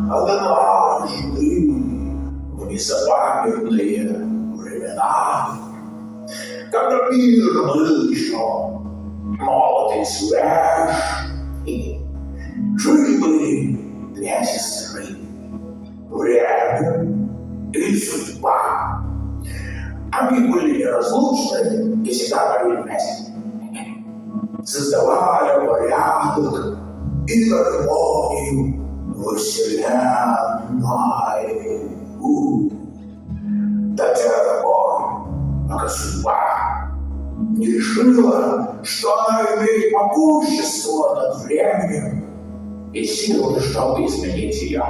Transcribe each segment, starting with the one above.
Однажды в незапамятные времена, когда мир был еще молод и свеж, и жили-были две сестры, время и судьба. Они были неразлучны и всегда были вместе, создавая порядок и гармонию во вселенной. До тех пор, пока судьба не решила, что она имеет могущество над временем и силы, чтобы изменить ее.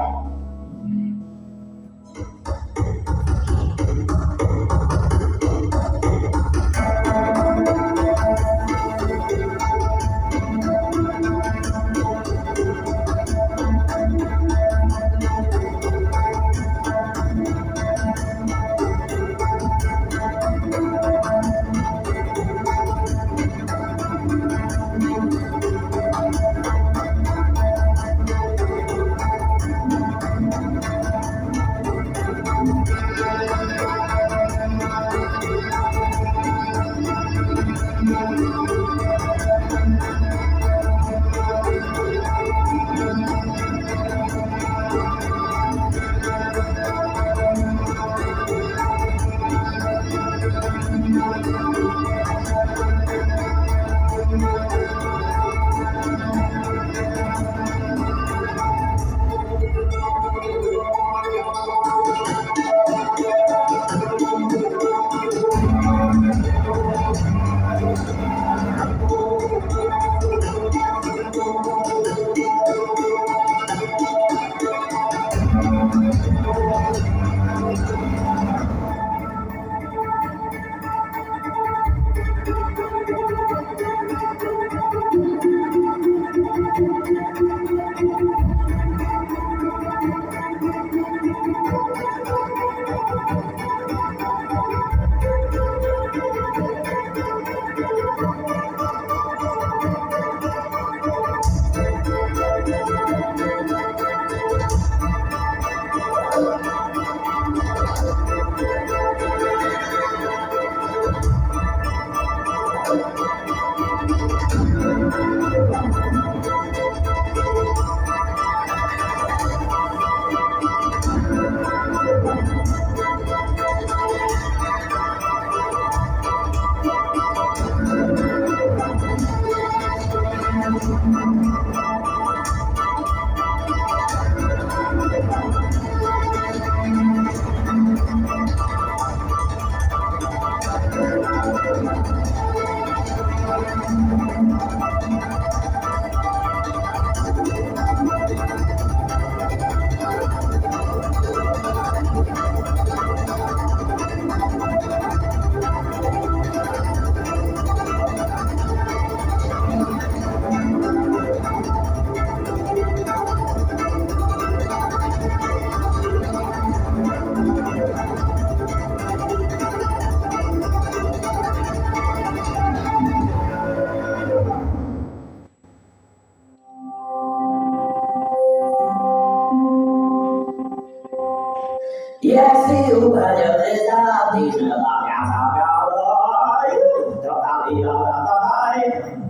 Если упадет звезда, ты жила, я забрала.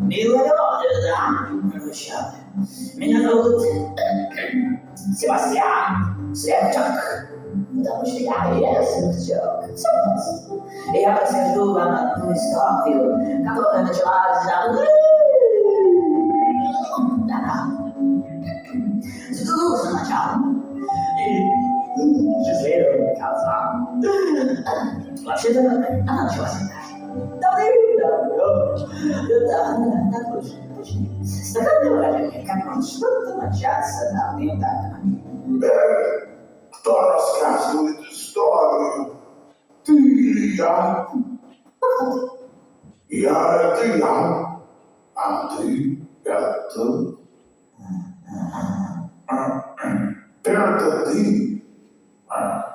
Милая звезда, звучат. Меня зовут Себастьян Слепчак, потому что я и есть Слепчак. Все просто. И я расскажу вам одну историю, которая началась давно. Да-да. Слушай начало. Счастливым концом. Вообще-то, она началась так очень странное выражение, как может что-то начаться давным-давно. Кто рассказывает историю? Ты или я? Я — это я, а ты — это... Это ты.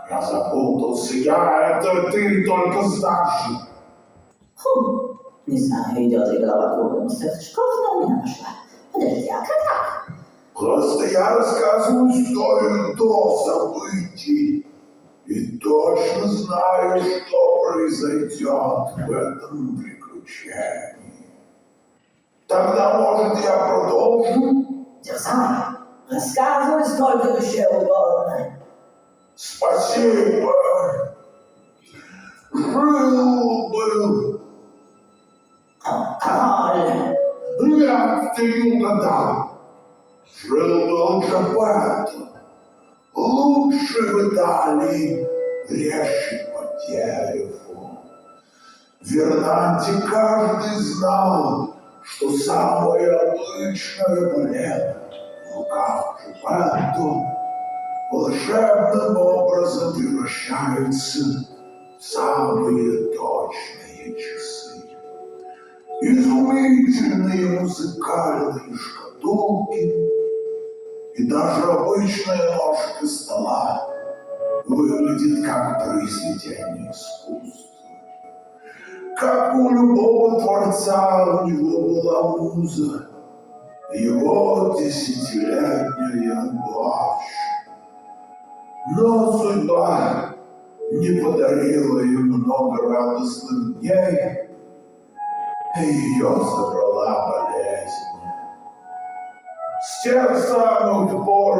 Я запутался. Я — это ты, только старше. Фу, не знаю, идет ли голова кругом с этих шкаф, но меня нашла. Подожди, а как так? Просто я рассказываю историю до событий. И точно знаю, что произойдет в этом приключении. Тогда, может, я продолжу? Дерзай, рассказывай сколько душе угодно. Спасибо. Жил-был. Король. Нет, ты не угадал. Жил-был Джапетто. Лучший в Италии резчик по дереву. В Вернанте каждый знал, что самое обычное балет в руках Джапетто волшебным образом превращается в самые точные часы. Изумительные музыкальные шкатулки и даже обычная ножка стола выглядит как произведение искусства. Как у любого творца, у него была муза, его десятилетняя дочь. Но судьба не подарила им много радостных дней, и ее забрала болезнь. С тех самых пор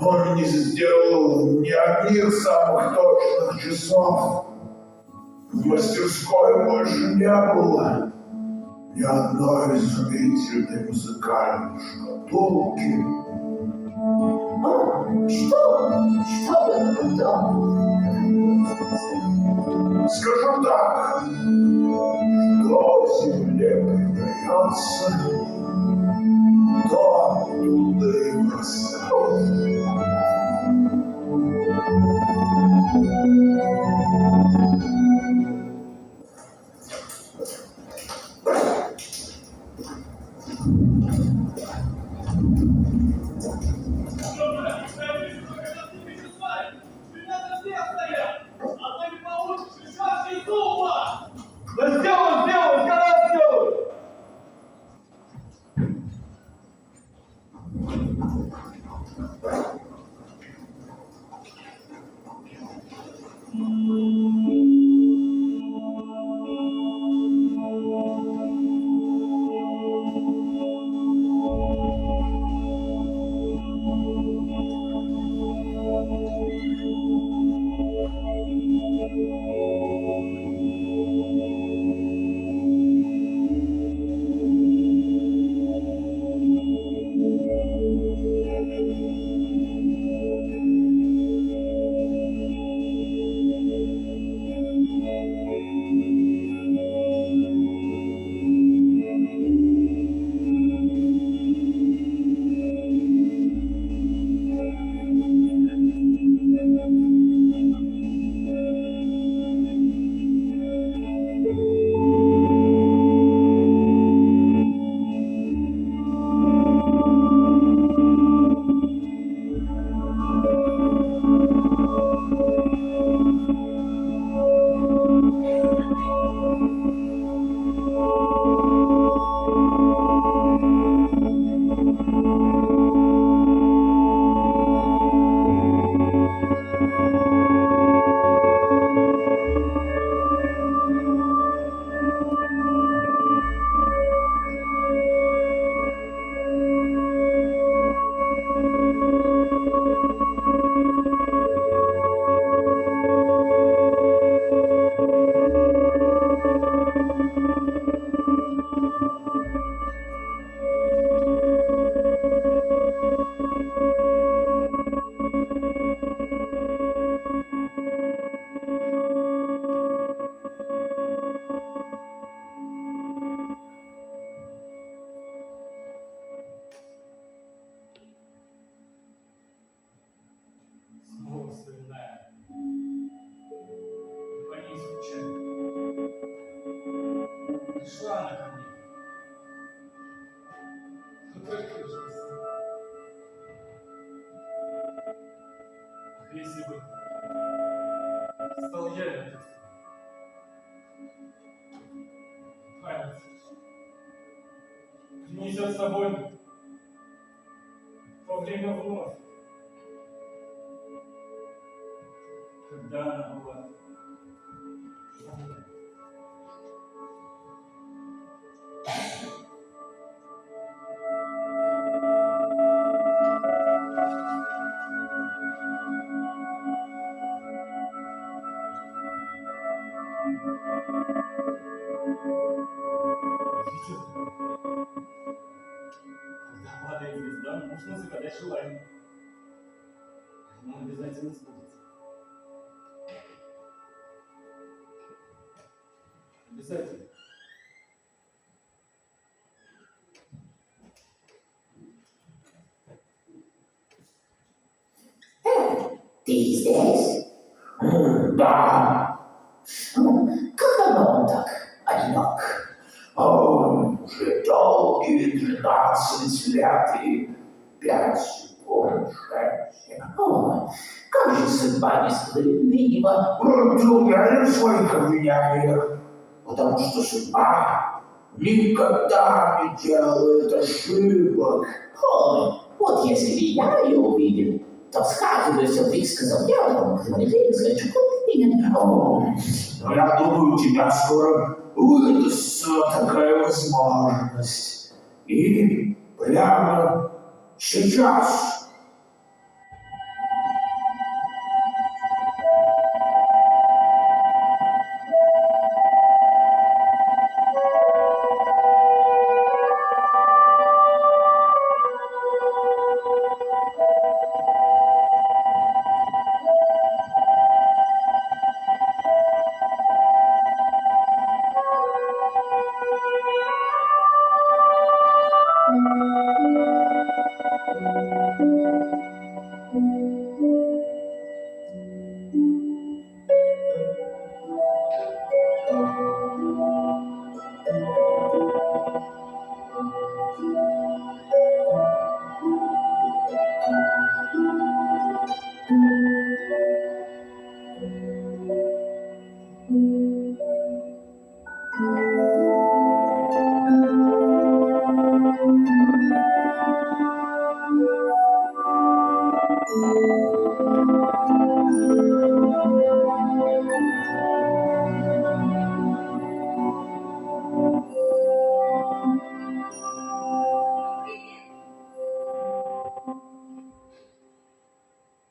он не сделал ни одних самых точных часов. В мастерской больше не было ни одной изумительной музыкальной шкатулки. О, что? Что было потом? Скажу так, что земле придается, то оттуда и растет. А то не получится, шашки зуба! Пришла она ко мне. Но только лишь на сон. Ах, если бы стал я этот память, принесет с собой то время вновь, когда она была со мной. Видел? Когда падает звезда, нужно загадать желание. Оно обязательно сбудется. Обязательно. Ты здесь? Да, Как давно он так одинок? он уже долгие 12 лет и 5 секунд женщин. О, как же судьба несправедлива. Ты уверен в своих обвинениях, потому что судьба никогда не делает ошибок. Ой, вот если бы я ее увидел, то сразу бы все высказал. Я вам говорили, что меня. О, но я думаю, у тебя скоро выдастся такая возможность. И прямо сейчас.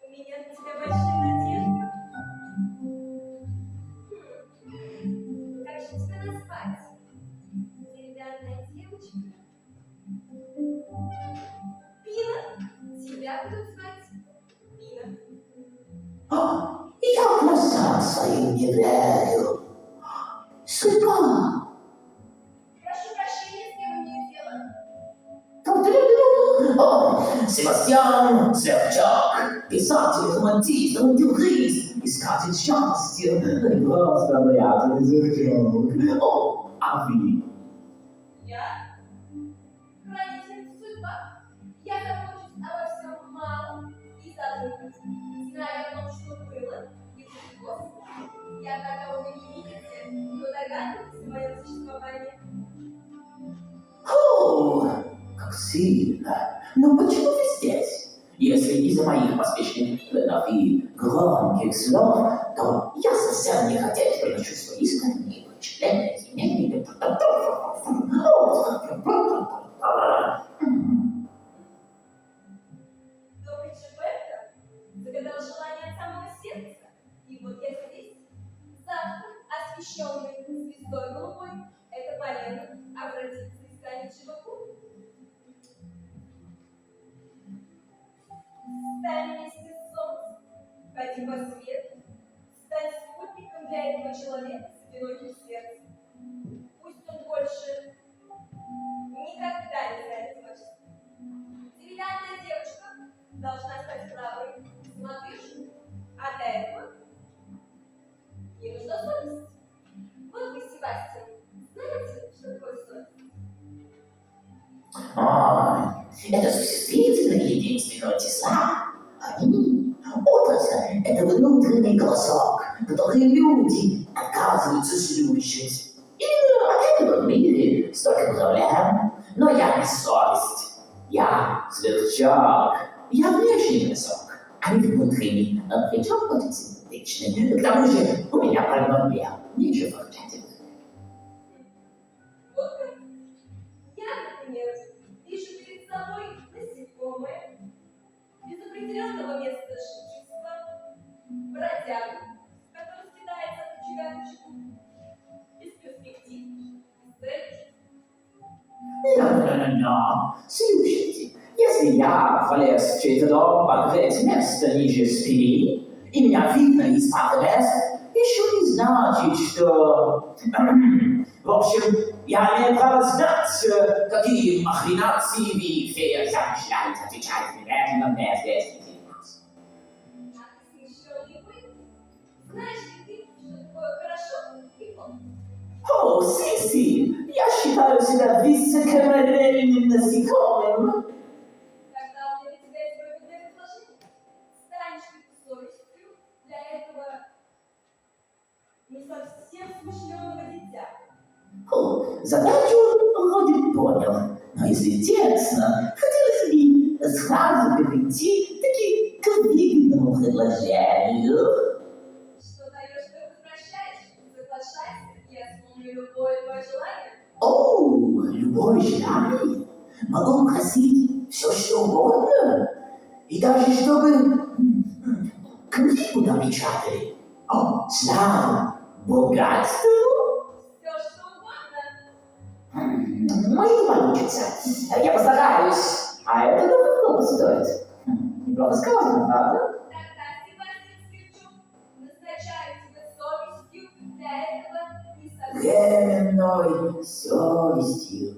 У меня на тебя большие надежды. Как же тебя назвать? Деревянная девочка? Пина? Тебя будут звать Пина. Я глазам своим не верю. Судьба. Прошу прощения, с кем имею дело? О, Себастьян Сверчок, писатель, романтист, авантюрист, искатель счастья, просто обаятельный Сверчок. О, а вы? Я? Хранительница судьба. Я забочусь обо всем малом и задумаюсь. Знаю о том, что было, и что после. Я такого вы не видите, но догадываетесь о моем существовании. О, как сильно. Но почему вы здесь? Если из-за моих поспешных планов и громких слов, то я совсем не хотел приношу свои искренние впечатления, извинения. Добрый Джипетто загадал желание от самого сердца. И вот я здесь, завтра, освещенный звездой голубой, это полено обратится и станет животным. Стань вместе с солнцем, ходи по свету, стань спутником для этого человека с одиноким сердцем. Пусть он больше никогда не знает одиночества. Деревянная девочка должна стать храброй, самодвижной, а для этого ей нужна совесть. Вот вы, Себастьян, знаете, что Это существительные единственного числа. Они, образы, это внутренний голосок, который люди отказываются слушать. Именно от этого в мире столько проблем. Но я не совесть. Я сверчок. Я внешний голосок, а не внутренний. Причем очень симпатичный. К тому же у меня полно дел. Нечего ворчать. Вот как. Я, например, вижу перед собой насекомое без определенного места жительства, бродягу, который съедается от очага к очагу, без перспектив, без цели. Но. Слушайте, если я влез в чей-то дом погреть место ниже спины, и меня видно из АТС, еще не значит, что... В общем, я имею право знать, какие махинации вы, фея, замышляете, отвечать немедленно мне здесь. А ты смещенный вы? Знаешь ли ты, что такое хорошо и плохо? О, Сиси, я считаю себя высокоморальным насекомым. Тогда у меня для тебя есть выгодное предложение. Станешь ли ты совестью для этого не совсем смышленого дитя? О, задачу вроде понял, но если честно, хотелось бы сразу перейти таки к выгодному предложению. Что даешь, ты возвращаешь, соглашайся, я исполню любое твое желание. О, любое желание. Могу просить все, что угодно. И даже чтобы книгу напечатали. О, слава, богатство. Все, что угодно. Может, не получится. Я постараюсь. А это много стоит. Неплохо сказано, правда? Тогда, Себастьян Сверчок, назначаю тебя совестью для этого не совсем. Временной совестью.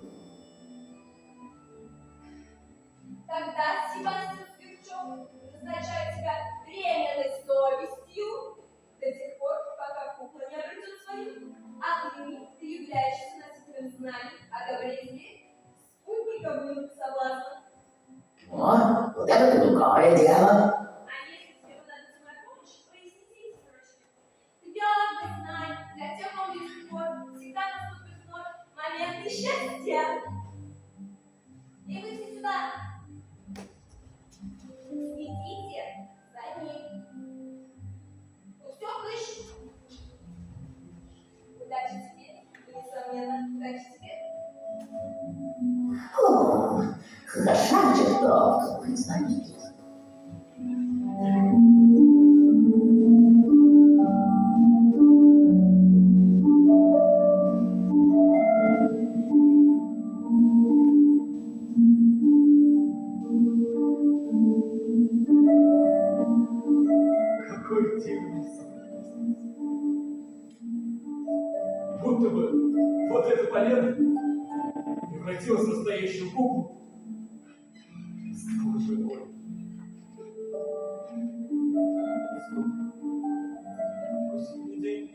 Тогда, Себастьян Сверчок, назначаю тебя временной совестью до тех пор, пока кукла не обретет свою. Отныне ты являешься носителем знаний о добре и зле, спутником юных соблазнов. О, вот это другое дело. А если тебе понадобится моя помощь, проясните источник. Ты биолог без знаний, для тех, кому есть спор, всегда наступит вновь момент несчастья. И вы все сюда. Следите за ним. Ну все, слышь? Удачи тебе, и, несомненно, удачи тебе. О, хороша чертовка, признаете. Какой дивный сон. Будто бы вот эта полена превратилась в настоящую куклу. Стала живой. Осенний день.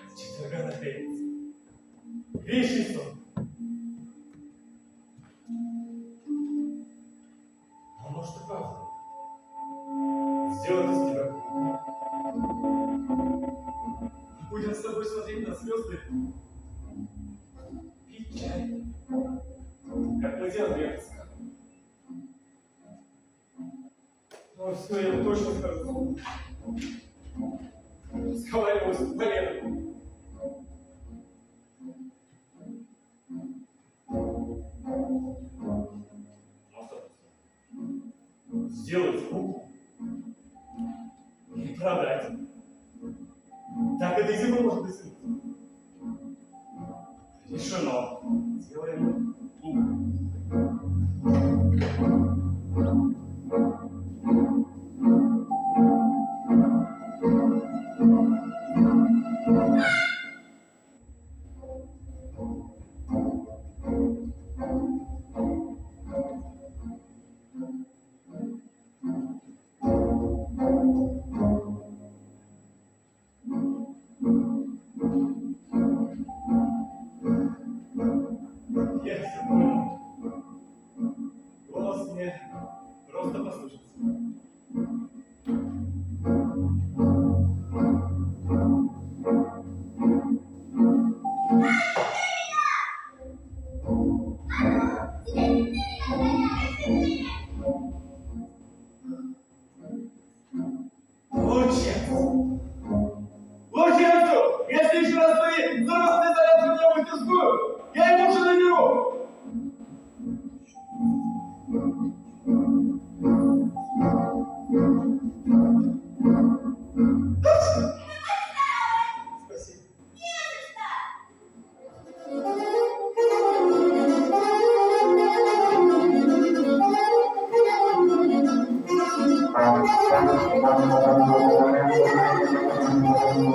С четверга на пятницу. Вещий сон. А может и правда сделать из тебя куклу. Будем с тобой смотреть на звезды, пить чай, как мы делали это с Карлом. Ну все, я вам точно скажу. Разговаривал с Валерой. Сделать куклу и продать. Так это и зимой может быть. Решено. Делаем куклу.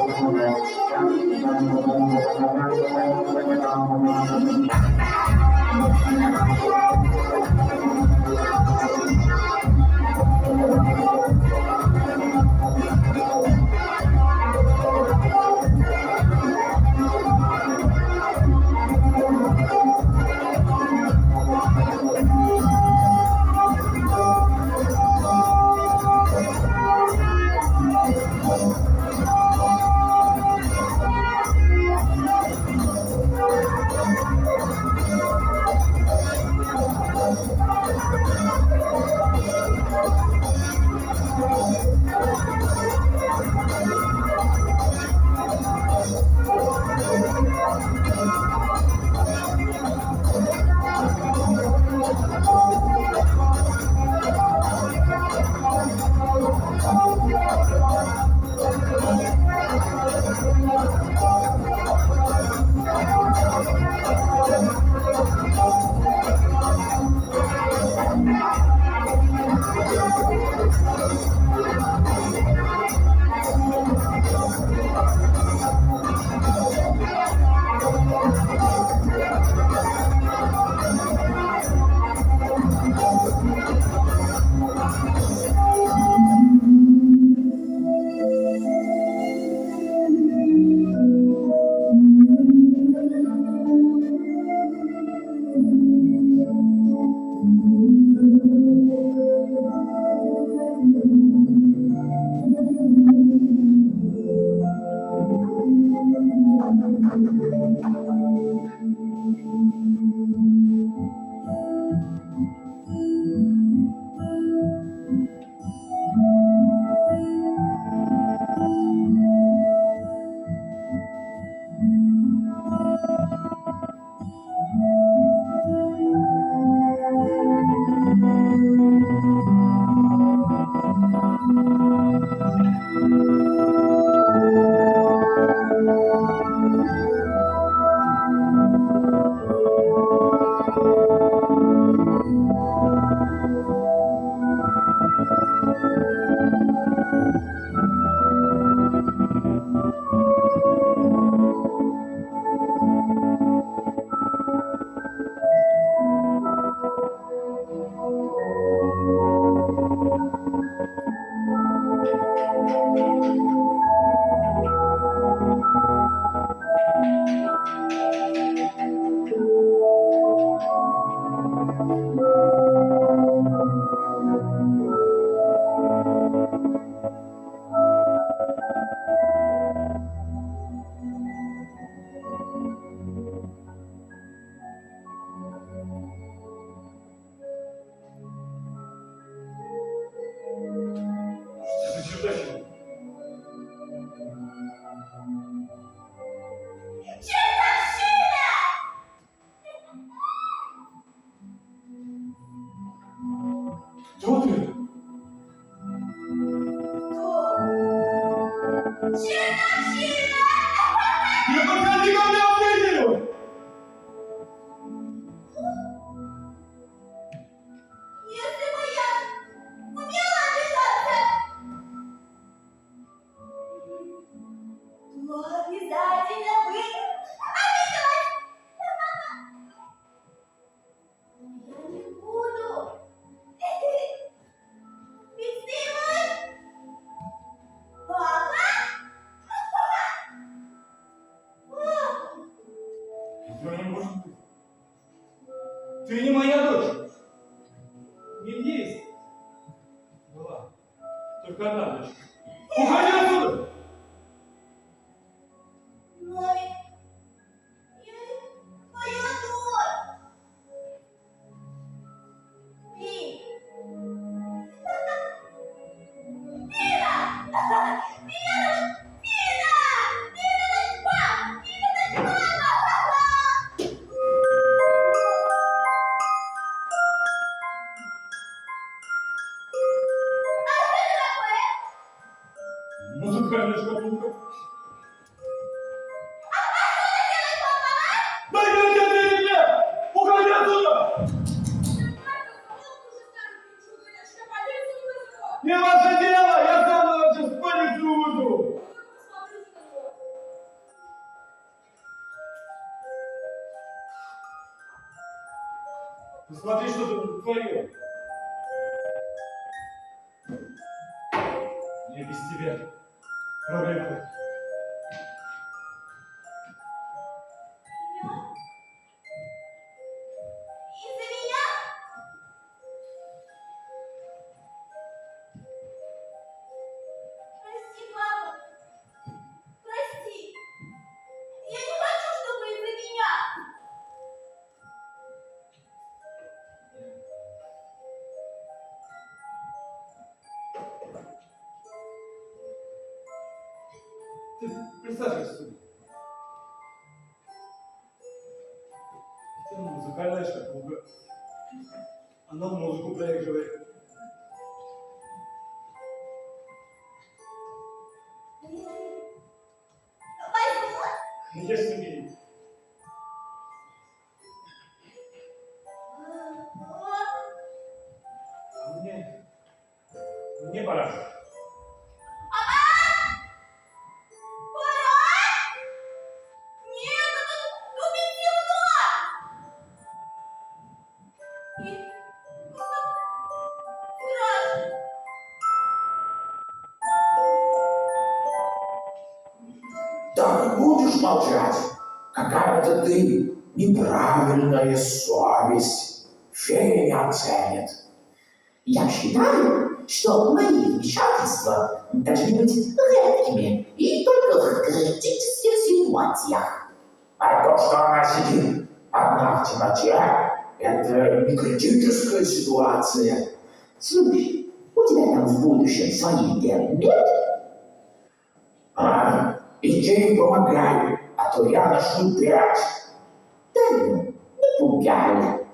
Что за чудачина? Кто ты? Я подходи ко мне, увидел! Если бы я умела обижаться, то обязательно бы обиделась. Я не буду. Ведь ты мой папа. Папа. Этого не может быть. Ты не моя дочь. Не есть. Была. Только одна дочь. Уходи отсюда! Но ведь я твоя дочь. Ты. Пина! Меня зовут Пина! Пина наш пап! Пина наш папа! Посмотри, что ты натворил. Мне без тебя проблем хватит. Меня? Из-за меня? Прости, папа. Прости. Я не хочу, чтобы из-за меня. Ты присаживайся сюда. Ты музыкальная шкатулка. Она музыку проигрывает. Возьму. Конечно, бери. А мне пора. Нет, это убить его! И страшно. Так будешь молчать? Какая-то ты неправильная совесть. Фея не оценит. Я считаю, что мои вмешательства должны быть редкими и только в критических ситуациях. А то, что она сидит одна в темноте, это не критическая ситуация. Слушай, у тебя там в будущем свои идеи нет? Иди и помогай, а то я начну пять. Да ну, не пугай.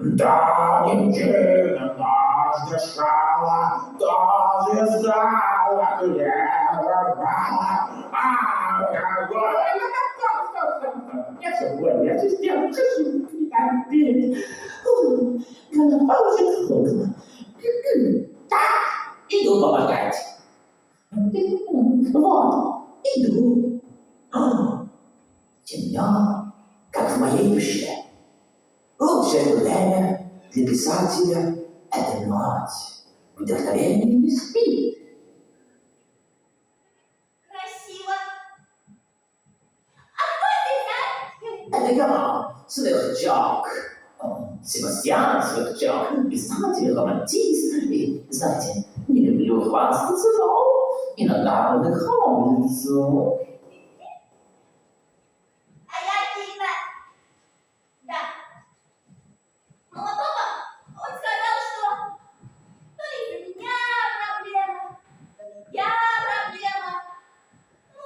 Да, неделя ночь дышала, то звезда клевала. Я все понял, я все сделал, хочу петь. Голова уже круглая. Так, иду помогать. Вот, иду. Темно, как в моей душе. Лучшее время для писателя — это ночь. Вдохновение не спит. Красиво. А кто здесь, а? Это я, Сверчок. Себастьян Сверчок, писатель, романтист. И, знаете, не люблю хвастаться, но иногда выдыхаюсь. А я Инна. Да. Мама, папа, он сказал, что то ли из-за меня проблема, то ли я проблема. Ну,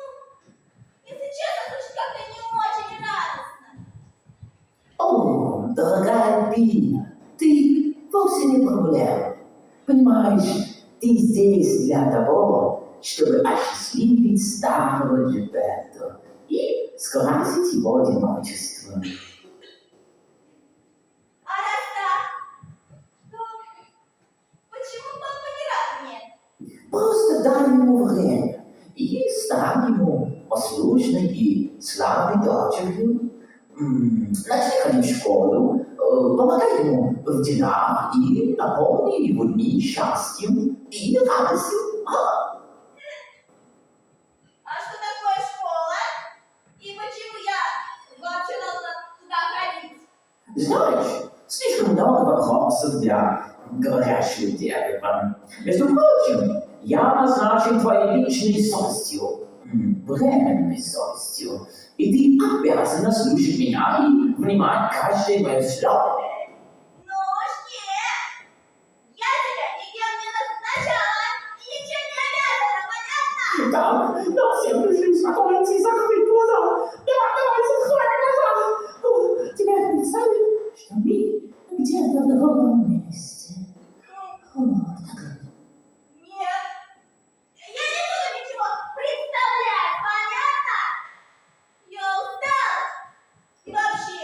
если честно, то как-то не очень радостно. О, дорогая Пина, ты вовсе не проблема. Понимаешь, ты здесь для того, чтобы осчастливить старого Джипетто и скрасить его одиночество. А раз так, то почему папа не рад мне? Просто дай ему время и стань ему послушной и славной дочерью. Начни ходить в школу, помогай ему в делах и наполни его дни счастьем и радостью. А что такое школа? И почему я вообще должна туда ходить? Знаешь, слишком много вопросов для говорящего дерева. Между прочим, я назначен твоей личной совестью, временной совестью, и ты обязана слушать меня и внимать каждое мое слово. Ну уж нет! Я тебя никем не назначала и ничем не обязана, понятно? Да, но всем нужно успокоиться и закрыть глаза. Давай, закрой глаза. Теперь представь, что мы где-то в другом месте. Так. Нет. Я не буду ничего представлять, понятно? Я устала. И вообще,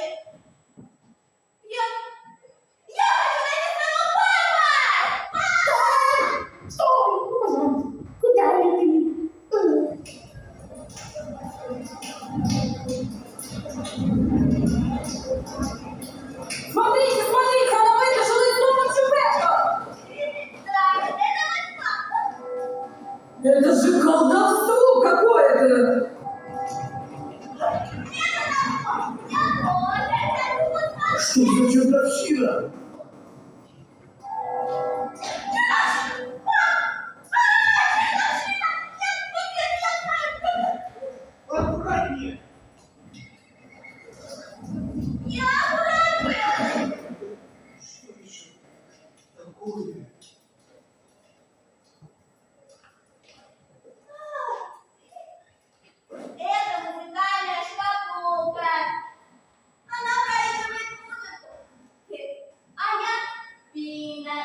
я хочу найти своего папу! Стой, пожалуйста, куда ты? Смотрите, смотрите, Что за чертовщина? Аккуратнее! Что еще такое? Это музыкальная шкатулка. Она проигрывает музыку. А я пина.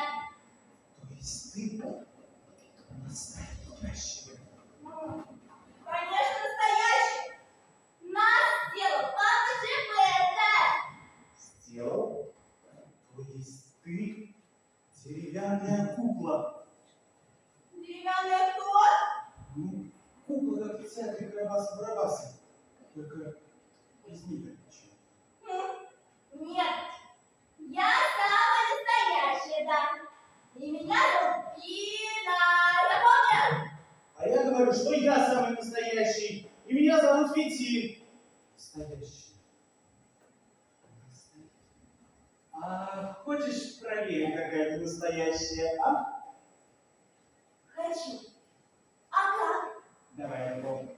То есть ты настоящая? Конечно, настоящий. Нас сделал папа Джипета. Сделал? То есть ты деревянная кукла? Деревянная кто? Ну, кукла, как в театре Карабаса-Барабаса. Только без ниточки. Нет, я самая настоящая, да. И меня зовут Пина. Запомнил? А я говорю, что я самый настоящий. И меня зовут Фитиль. Настоящий. А хочешь проверить, какая ты настоящая, а? Хочу. А как? Давай, я помню.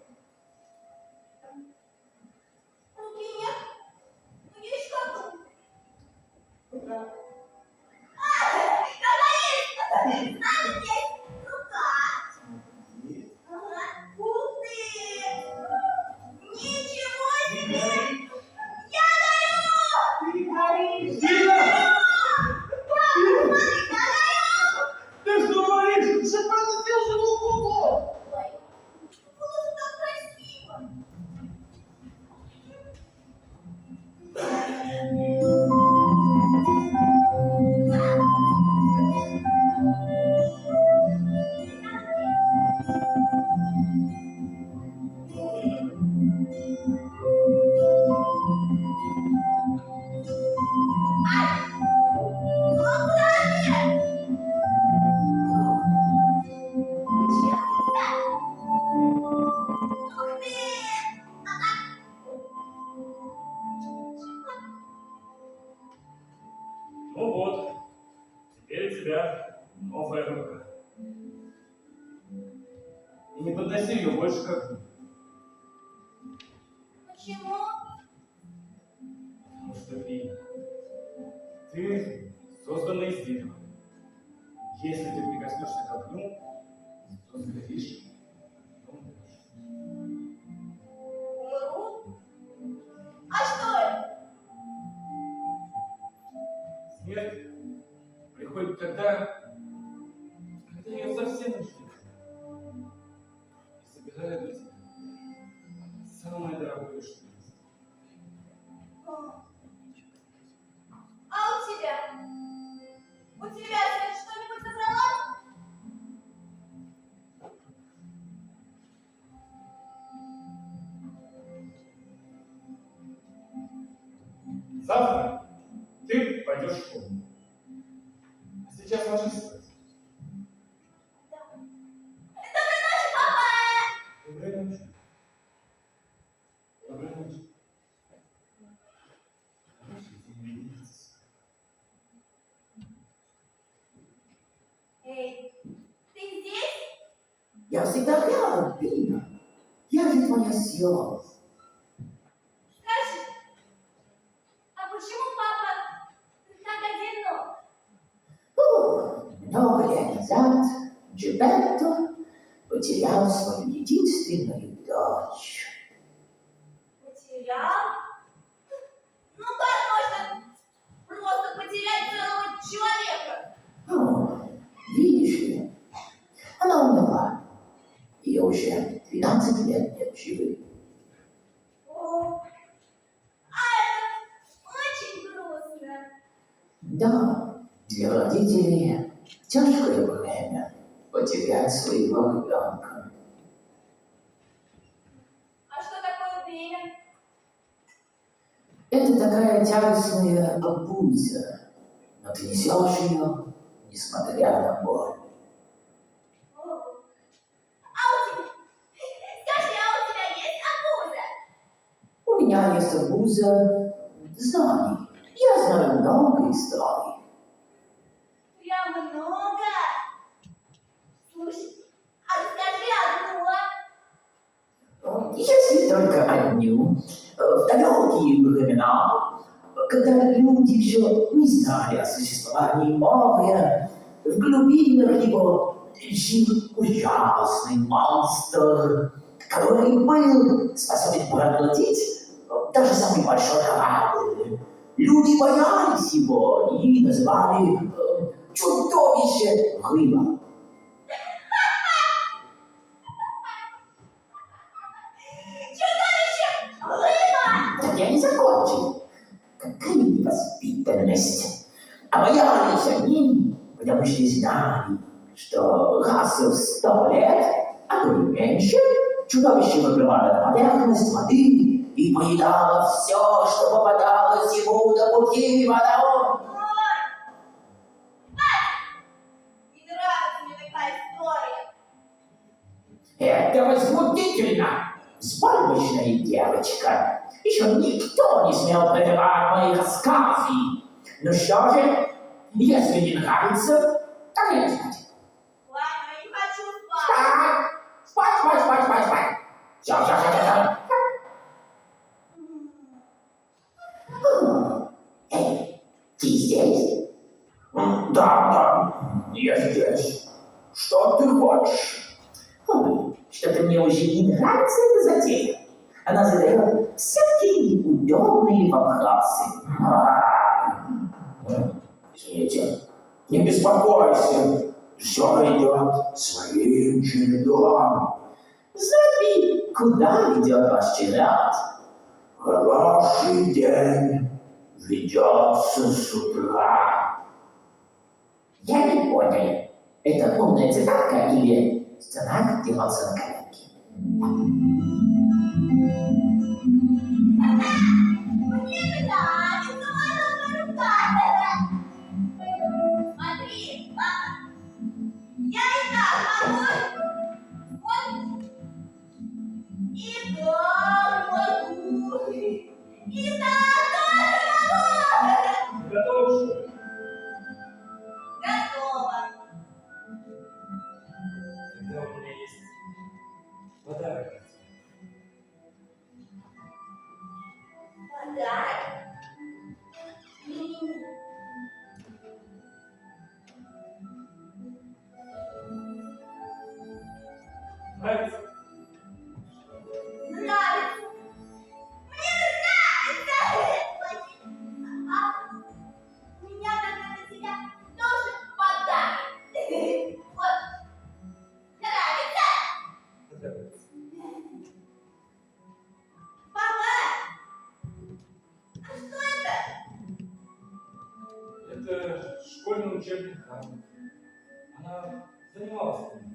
Руки нет. Ну, есть шкатулка. Рука. Говорит! Значит, есть рука. Смотри. Ага. Ух ты! Ничего Ты себе! горишь. Я горю! Ты горишь. Дина! Папа, смотри, я горю! Ты что говоришь? Что просто сделал живую куклу? Ой, было же так красиво. Ну вот, теперь у тебя новая рука. И не подноси ее больше к окну. Почему? Потому что, Пина, ты создана из дерева. Если ты прикоснешься к окну, то сгоришь. и умрешь. Умру? А что это? Смерть приходит тогда, когда ее совсем не ждешь. И забирает у тебя самое дорогое, что есть. А у тебя? У тебя смерть что-нибудь забрала? Завтра ты пойдешь в школу. А сейчас ложись спать. Да. Доброй ночи, папа! Доброй ночи. Доброй ночи. Эй, ты здесь? Я всегда рядом, Пина. Я же твоя сила. Скажи, а почему папа так одинок? Много лет назад Джипетто потерял свою единственную дочь. Потерял? Ну как можно просто потерять целого человека? Видишь ли, она умерла. Ее уже 12 лет нет в живых. О, а это очень грустно. Да, для родителей тяжкое время потерять своего ребенка. А что такое время? Это такая тягостная обуза, но ты несешь ее, несмотря на боль. О, а у тебя? Скажи, а у тебя есть обуза? У меня есть обуза знаний. Я знаю много историй. Прям много. Слушай, а расскажи одну. Если только одну. В далекие времена, когда люди еще не знали о существовании моря, в глубинах его жил ужасный монстр, который был способен проглотить даже самый большой корабль. Люди боялись его и называли чудовище рыба. Чудовище! Рыба! Так я не закончил. Какая невоспитанность. А боялись они, потому что знали, что раз в 100 лет, а то и меньше, чудовище выплывало на поверхность воды и поедало все, что попадалось ему на пути водород. Не нравится мне такая история. Это возмутительно. Сбалмошная девочка. Еще никто не смел прерывать мои рассказы. Ну что же, если не нравится, то не знать. Ладно, я не хочу спать. Спать. Все. Эй, ты здесь? Да, я здесь. Что ты хочешь? Ой, что-то мне уже не нравится эта затея. Она задает всякие неудобные вопросы. Извините, не беспокойся. Все идет своим чередом. Забей, куда ведет ваш черед? Хороший день ведется с утра. Я не понял, это умная цитатка или сценарий делался на коленке? Мне нравится моя рука. Смотри, мама. Я и так могу. Вот. И так могу. И так тоже могу. Готов, что ли? Готово. Тогда у меня есть подарок. Подарок. Нравится? Нравится. Мне нравится. А у меня тогда для тебя тоже подарок. Вот. Нравится? Нравится. Папа, а что это? Это школьный учебник Ханны. Она занималась с ним.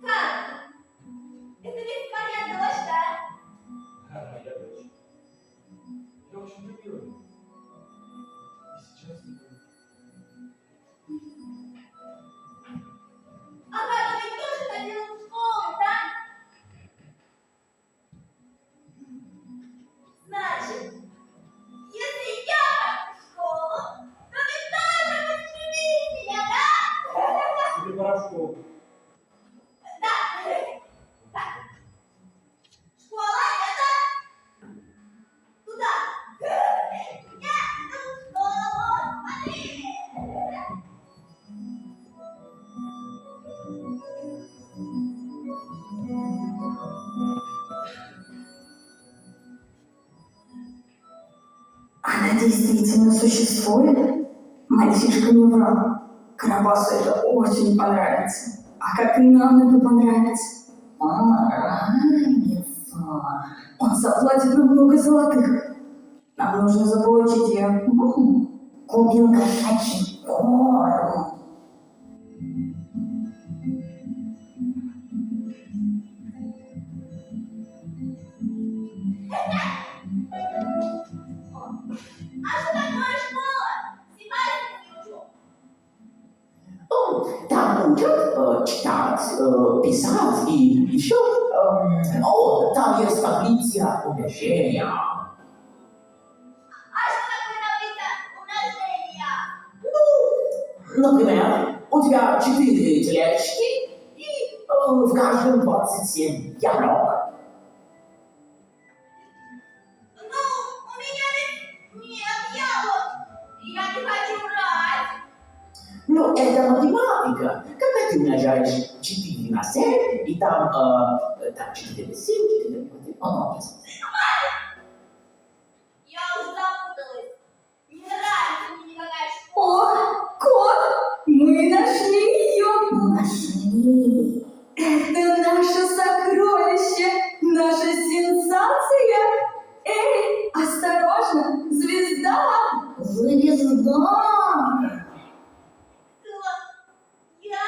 Как? Это ведь моя дочь, да? Моя дочь. Я очень любила ее. И сейчас люблю. А папа ведь тоже ходил в школу, да? Значит, если я пойду в школу, то ты тоже будешь любить меня, да? Тебе пора в школу. Да. Так. Школа это туда. Я иду в школу. Смотри. Она действительно существует? Мальчишка не врал. Карабасу это очень понравится. А как и нам это понравится? Понравится. Он заплатит нам много золотых. Нам нужно заполучить ее. Купил кошачий корм. А что такое школа? Снимай эту Там учат читать, писать и еще, ну, там есть таблица умножения. А что такое таблица умножения? Например, у тебя 4 тележки и в каждом 27 яблок. Ну, у меня ведь нет яблок. Я не хочу брать. Ну, это математика. Когда ты умножаешь 4 на 7, и там 4 на 7, 4 на 5, Я уже запуталась. Не нравится мне никакая школа. О, кот! Мы нашли ее! Нашли. Это наше сокровище! Наша сенсация! Эй, осторожно! Звезда! Звезда. Кто? Я?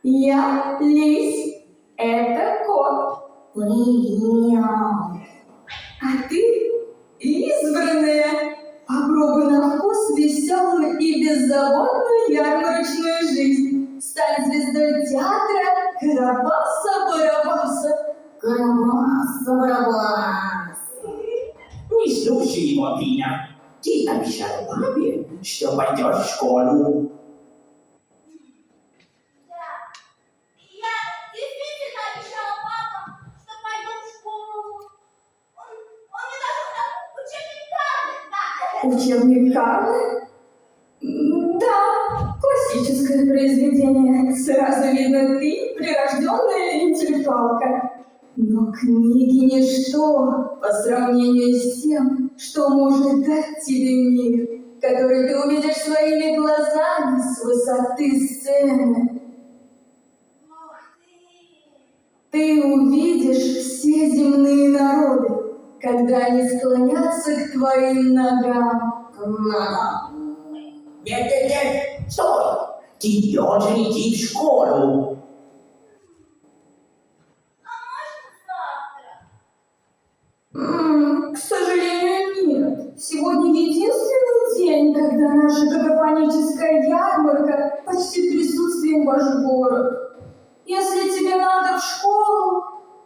Я Лис. Это кот. Привет. А ты избранная. Попробуй на вкус веселую и беззаботную ярмарочную жизнь. Стань звездой театра Карабаса-Барабаса. Карабас-барабас. Не слушай его, Пиня. Ты обещал маме, что пойдешь в школу. Да. Я действительно обещала папа, что пойду в школу. Он мне даже учебник карты. Учебник Карны? Да, классическое произведение. Сразу видно, ты прирожденная интеллектуалка. Но книги ничто по сравнению с тем, что может дать тебе мир, который ты увидишь своими глазами с высоты сцены. Ух ты. Ты увидишь все земные народы, когда они склонятся к твоим ногам. Нет, стой! Ты должен идти в школу. А можно завтра? К сожалению, нет. Сегодня единственный день, когда наша какофоническая ярмарка почти присутствием ваш город. Если тебе надо в школу,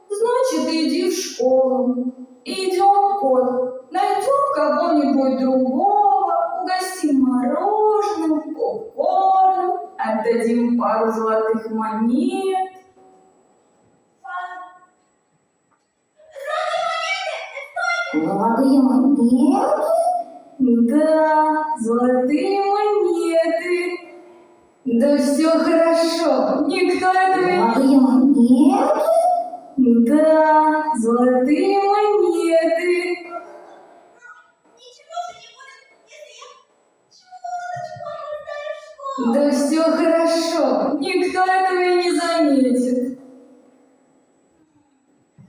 значит иди в школу. Идем, кот, найдем кого-нибудь другого, угостим мороженым, попкорном, отдадим пару золотых монет. Золотые монеты. Да, золотые монеты. Да все хорошо, никто этого не... Золотые монеты. Да, золотые монеты. Ничего же не будет, если я чуточку опоздаю в школу. Да все хорошо, никто этого и не заметит.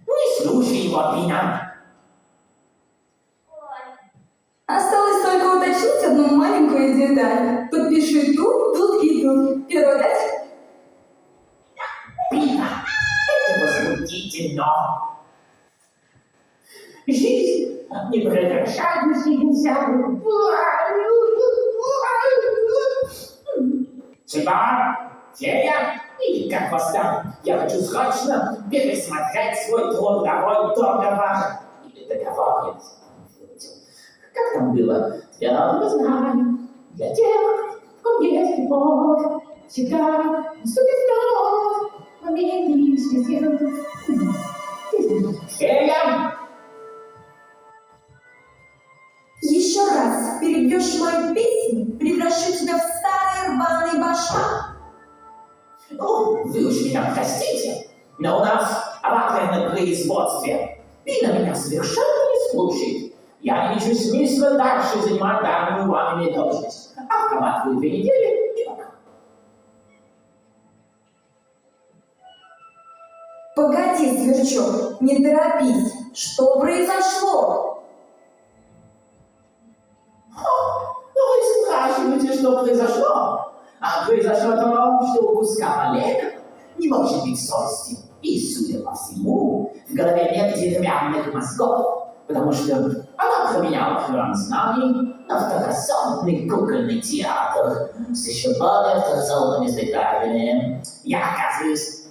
Не слушай его, Пиня. Ой, Осталось только уточнить одну маленькую деталь. Подпиши тут, тут и тут. Перо дать? Пина, это возмутительно. Жизнь не прекращается. Цыган, фея, или как вас там, я хочу срочно пересмотреть свой трудовой договор. Или договор, я не знаю. Как там было? Твердо знаю, для тех, в ком есть любовь, всегда наступит второй момент счастья. Фея! Еще раз перебьешь мою песню, превращу тебя в старый рваный башак. Ну, вы уж меня простите, но у нас авария на производстве. Пина меня совершенно не слушает. Я не вижу смысла дальше занимать данную вами должность. Отрабатываю 2 недели и пока. Погоди, Сверчок, не торопись. Что произошло? Вы спрашиваете, что произошло? А произошло то, что у куска Олега не может быть совести. И, судя по всему, в голове нет деревянных мозгов, потому что она променяла храм знаний на второсортный кукольный театр с еще более второсортными спектаклями. Я оказываюсь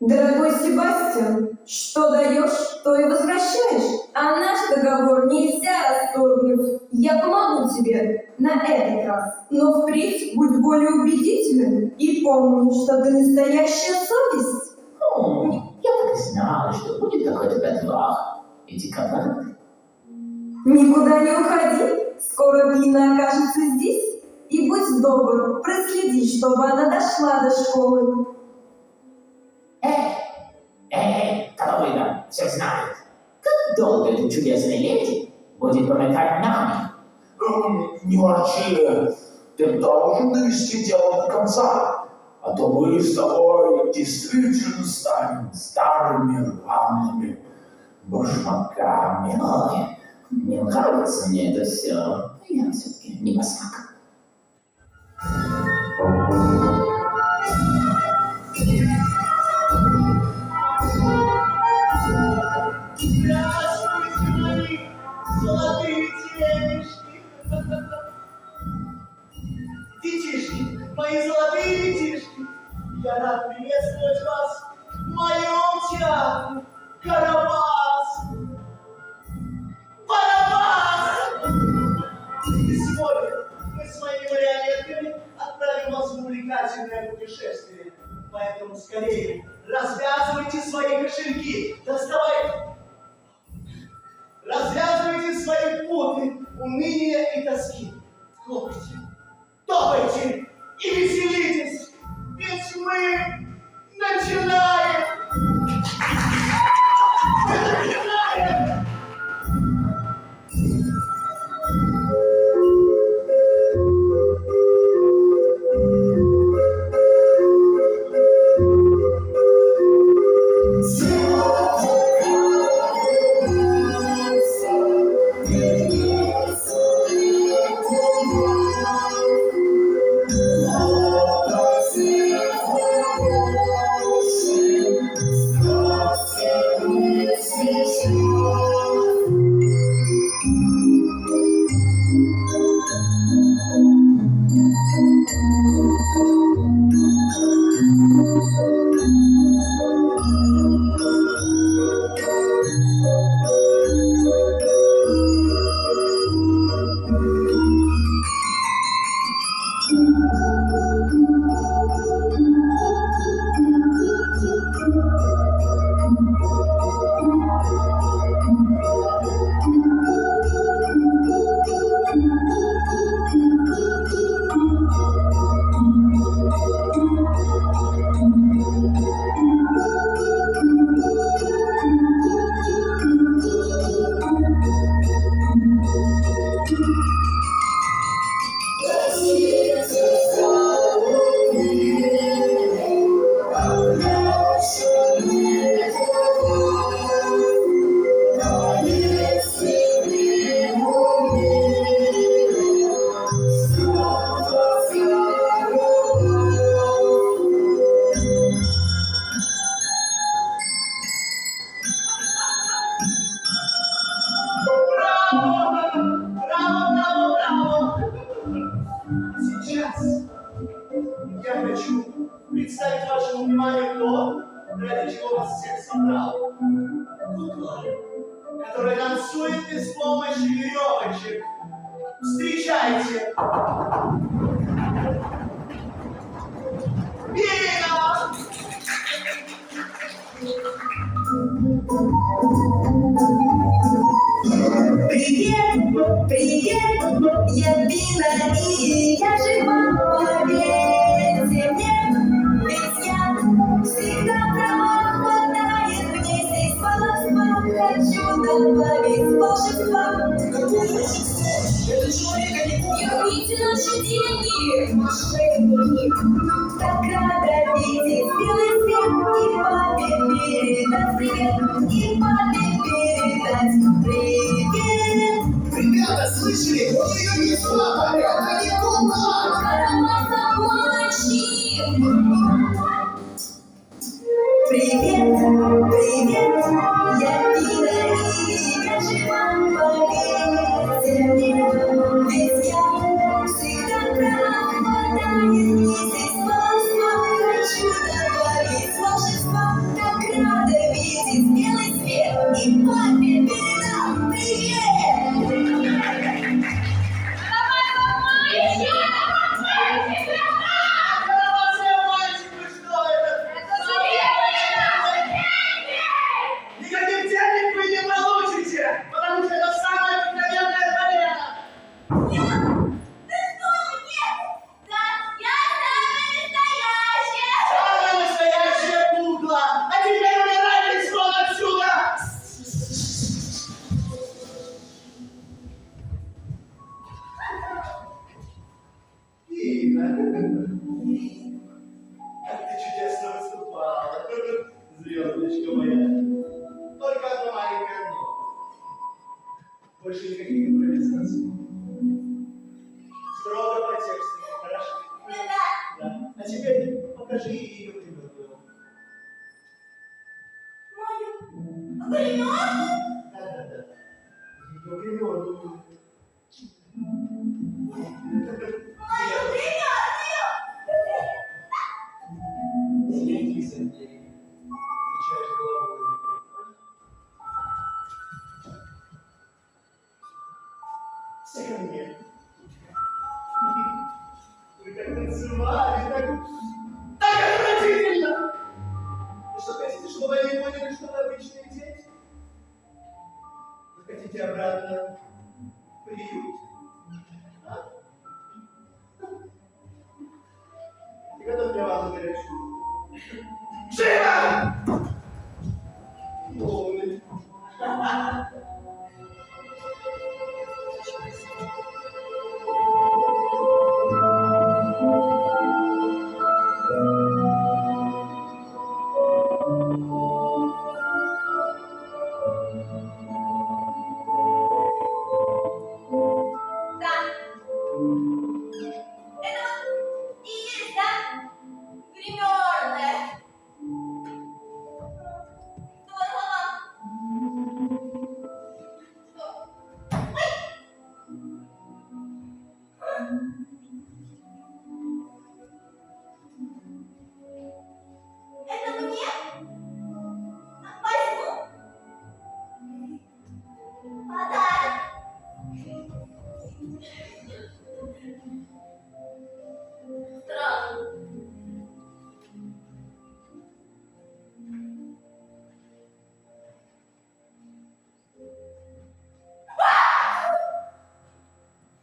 Дорогой Себастьян, что даешь, то и возвращаешь. А наш договор нельзя расторгнуть. Я помогу тебе на этот раз. Но впредь будь более убедителен и помни, что ты настоящая совесть. Я так и знала, что будет какой-то подвох. Эти команды. Никуда не уходи. Скоро Бина окажется здесь. И будь добр, проследи, чтобы она дошла до школы. Половина все знает. Как долго эта чудесная леди будет помыкать нами? Не ворчи, ты должен довести дело до конца, а то мы с тобой действительно станем старыми рваными башмаками. Ой, не нравится мне это все. Я все-таки не босак. Здравствуйте, мои золотые денежки! Детишки, мои золотые детишки! Я рад приветствовать вас в моем театре «Карабас». Барабас! И сегодня мы с моими марионетками отправим вас в увлекательное путешествие. Поэтому скорее развязывайте свои кошельки, развязывайте свои путы, уныния и тоски. Хлопайте, топайте и веселитесь, ведь мы начинаем! Мы начинаем! Я хочу представить вашему вниманию то, ради чего вас всех собрал. Кукла, которая танцует без помощи веревочек. Встречайте! Бина! Привет, привет, я Бина, и я жива, поверьте мне, ведь я всегда права, хватает мне здесь волшебства, хочу добавить волшебства. Это человека не будет. Верните наши деньги, мошенники. Так рада видеть белый свет, и папе передать привет, и папе передать привет. Ребята, слышали? Он ее не слабо, это не кулак! Карамаза, помощи! Привет, привет, я Бина, и я жива, поверьте мне, ведь я всегда права, хватает мне здесь волшебства, хочу добавить волшебства, чудо моя. Только одно маленькое но. Больше никаких импровизаций. Строго по тексту, хорошо? Да. А теперь покажи ее гримерную. Мою гримерку? Да. Ее гримерную. Мою гримерку! Следи за ней. Отвечаешь головой. Все ко мне. Вы так танцевали, так отвратительно! Вы что, хотите, чтобы они поняли, что вы обычные дети? Вы хотите обратно в приют? А? Ты готов для вас горячую? Живо! Полный. Да. Это вот и есть, да? Гримерная. Это мне? Возьму? Подарок. Странно.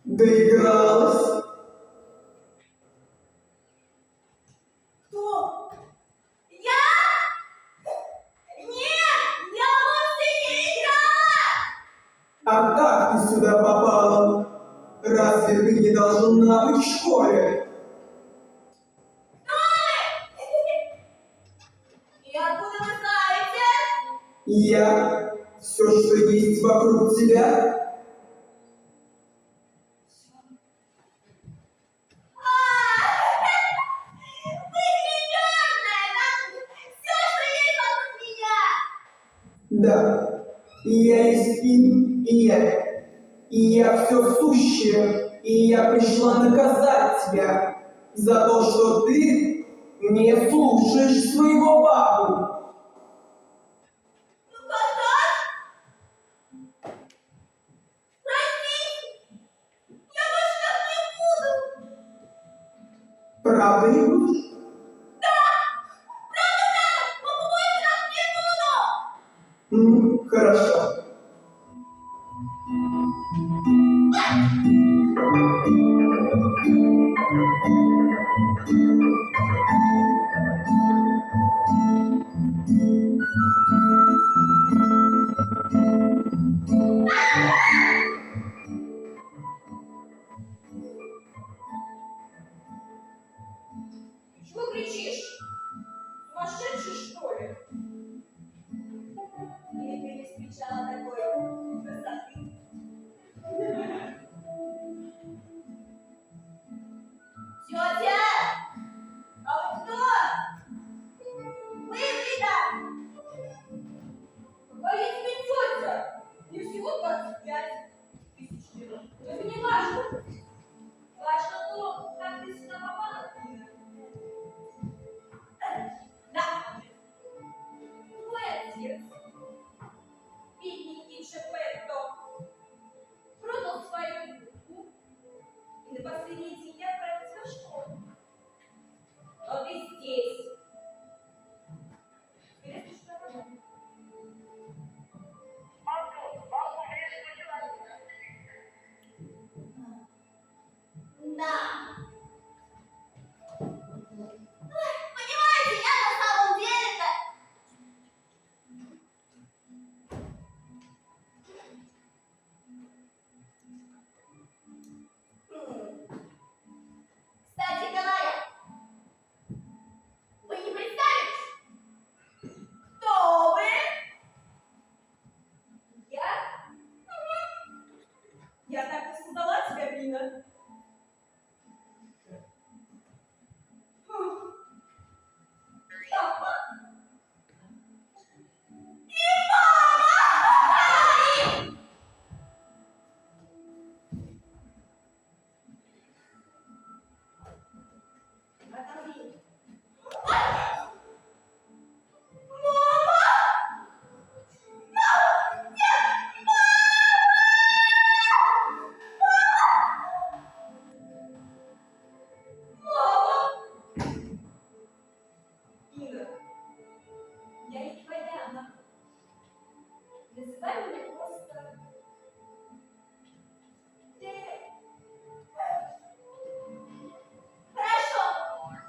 Доигралась. Кто? Я? Нет, я вовсе не играла! А как ты сюда попала? Разве ты не должна быть в школе? И откуда вы знаете? Я все, что есть вокруг тебя, Вы гримерная, там все, что есть вокруг меня! да. И я есть и я все сущее, и я пришла наказать тебя за то, что ты не слушаешь своего папу. Ну, Казак? Прости, я больше так не буду. Правда не будешь? Больше так не буду. Хорошо. Чего кричишь? Сумасшедший, что ли? Или ты не встречала такой красоты? Инна, я не твоя мама. Называй меня просто Фея. Хорошо,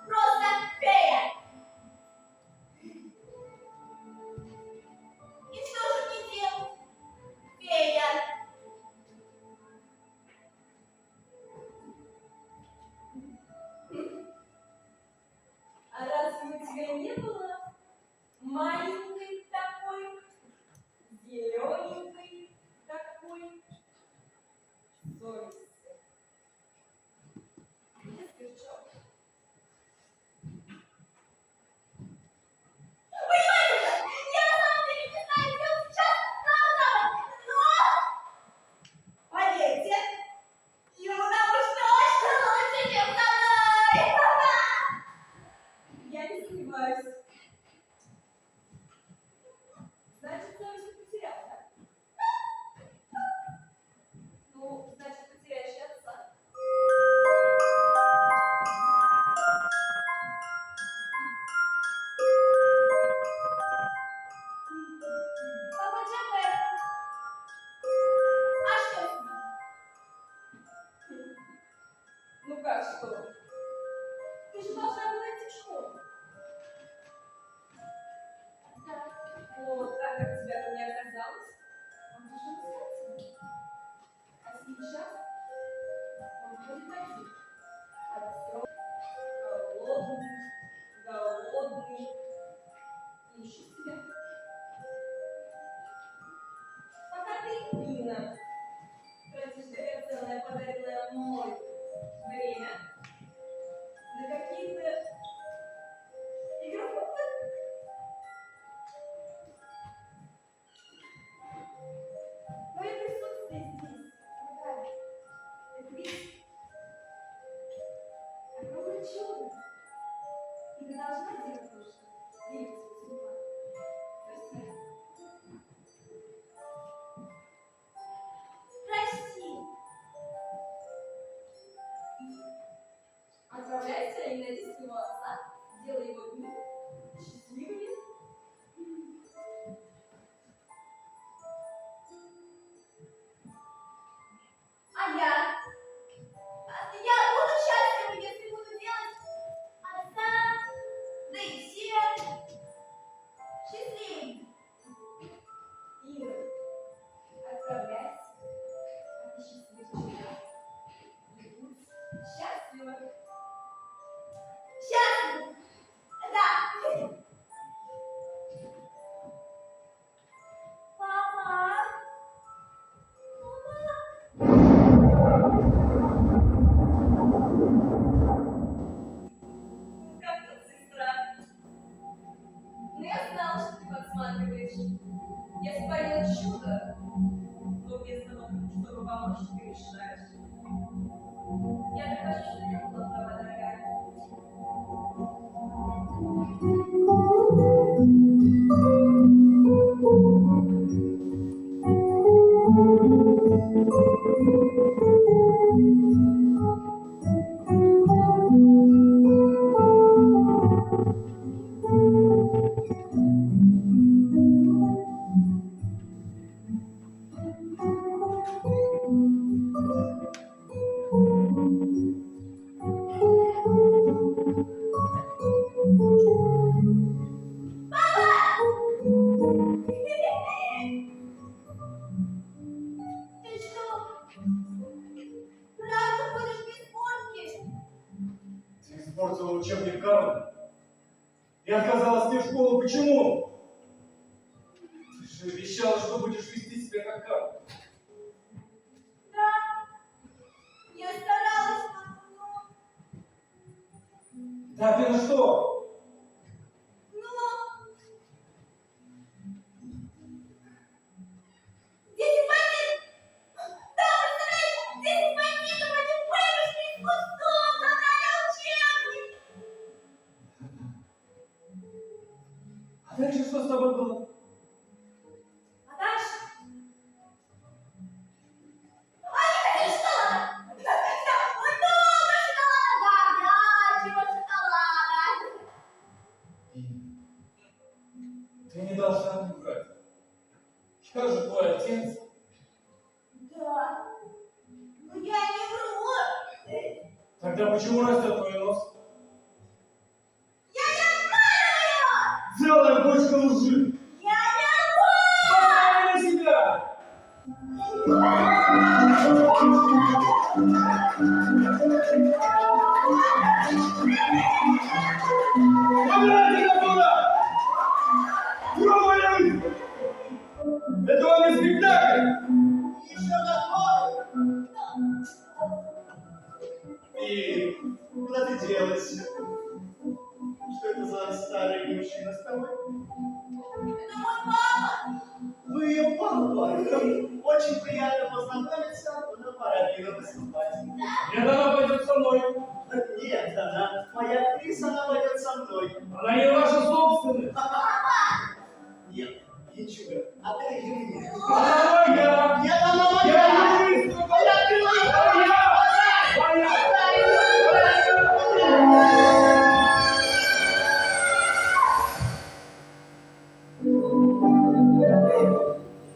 просто Фея. И что же мне делать, Фея? А разве у тебя не было маленькой такой, зелененькой такой совести? Где сверчок? Понимаете, я на самом деле не знаю, где он сейчас, но поверьте, ему там уж точно лучше, чем со мной. Я не сомневаюсь. Значит, совесть потерял, да? Ну, значит, потеряешь и отца. Папа Джаппе, а что с ним? Ну как что? Ты же должна была идти в школу. Да. Вот, так как тебя там не оказалось, он должен остаться. А сейчас он будет один. Голодный, голодный. Ищет себя. Пока ты, Инна, тратишь драгоценное, подаренное мной время на какие-то игрушки. Твое присутствие здесь, Наталья, это ведь огромное чудо. И ты должна делать то, что верить в судьбу. Прости. Прости. Отправляйся и найди своего отца, делай его дни счастливыми. А я буду счастлива, если буду делать отца, да и всех счастливыми. Ира, отправляйся, отыщи себе человека и будь счастлива. Счастлива! Да! Папа! Как тут сестра? Ну, я знала, что ты подсматриваешь. Я сотворила чудо, но вместо того, чтобы помочь, ты мешаешь. Я докажу, что я была права, дорогая. Ты что? Правда ходишь без формки? Ты испортила учебник Карла и отказалась идти в школу. Почему? Ты же обещала, что будешь вести себя как Карл. Да. Я старалась, но... Да, ты на что? Но... Здесь бандит! Да, представляешь, здесь бандитов, они выбежали из кустов, забрали учебник! А дальше что с тобой было? А дальше? Они хотели шоколада! Вот много шоколада! Горячего шоколада! Ты не должна лгать. Я же твой отец. Да. Но я не вру. Тогда почему растет твой нос? Я не Целая бочка лжи. Я не Посмотри на себя! Убирайте оттуда! Уровень! Это вам не спектакль! Еще какой? И куда ты делась? Что это за старый мужчина с тобой? Это мой папа. Вы ее папа. Очень приятно познакомиться, но пора Пина выступать. Нет, она пойдет со мной. Нет, она моя актриса, она пойдет со мной. Она не ваша собственность. Нет, ничего. А ты и мне. Она моя. Нет, она моя. Я не выступлю.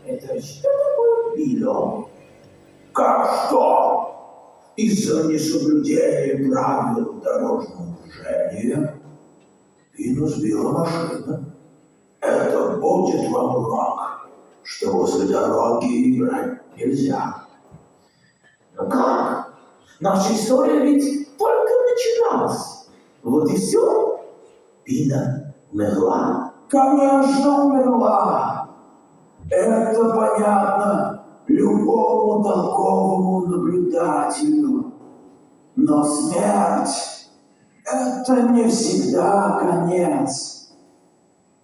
Это что такое пиво? Как что? Из-за несоблюдения правил дорожного движения Пину сбила машина. Это будет вам урок, что возле дороги играть нельзя. Ну как? Наша история ведь только начиналась. Вот и все. Пина умерла. Конечно, умерла. Это понятно любому толковому наблюдателю. Но смерть — это не всегда конец.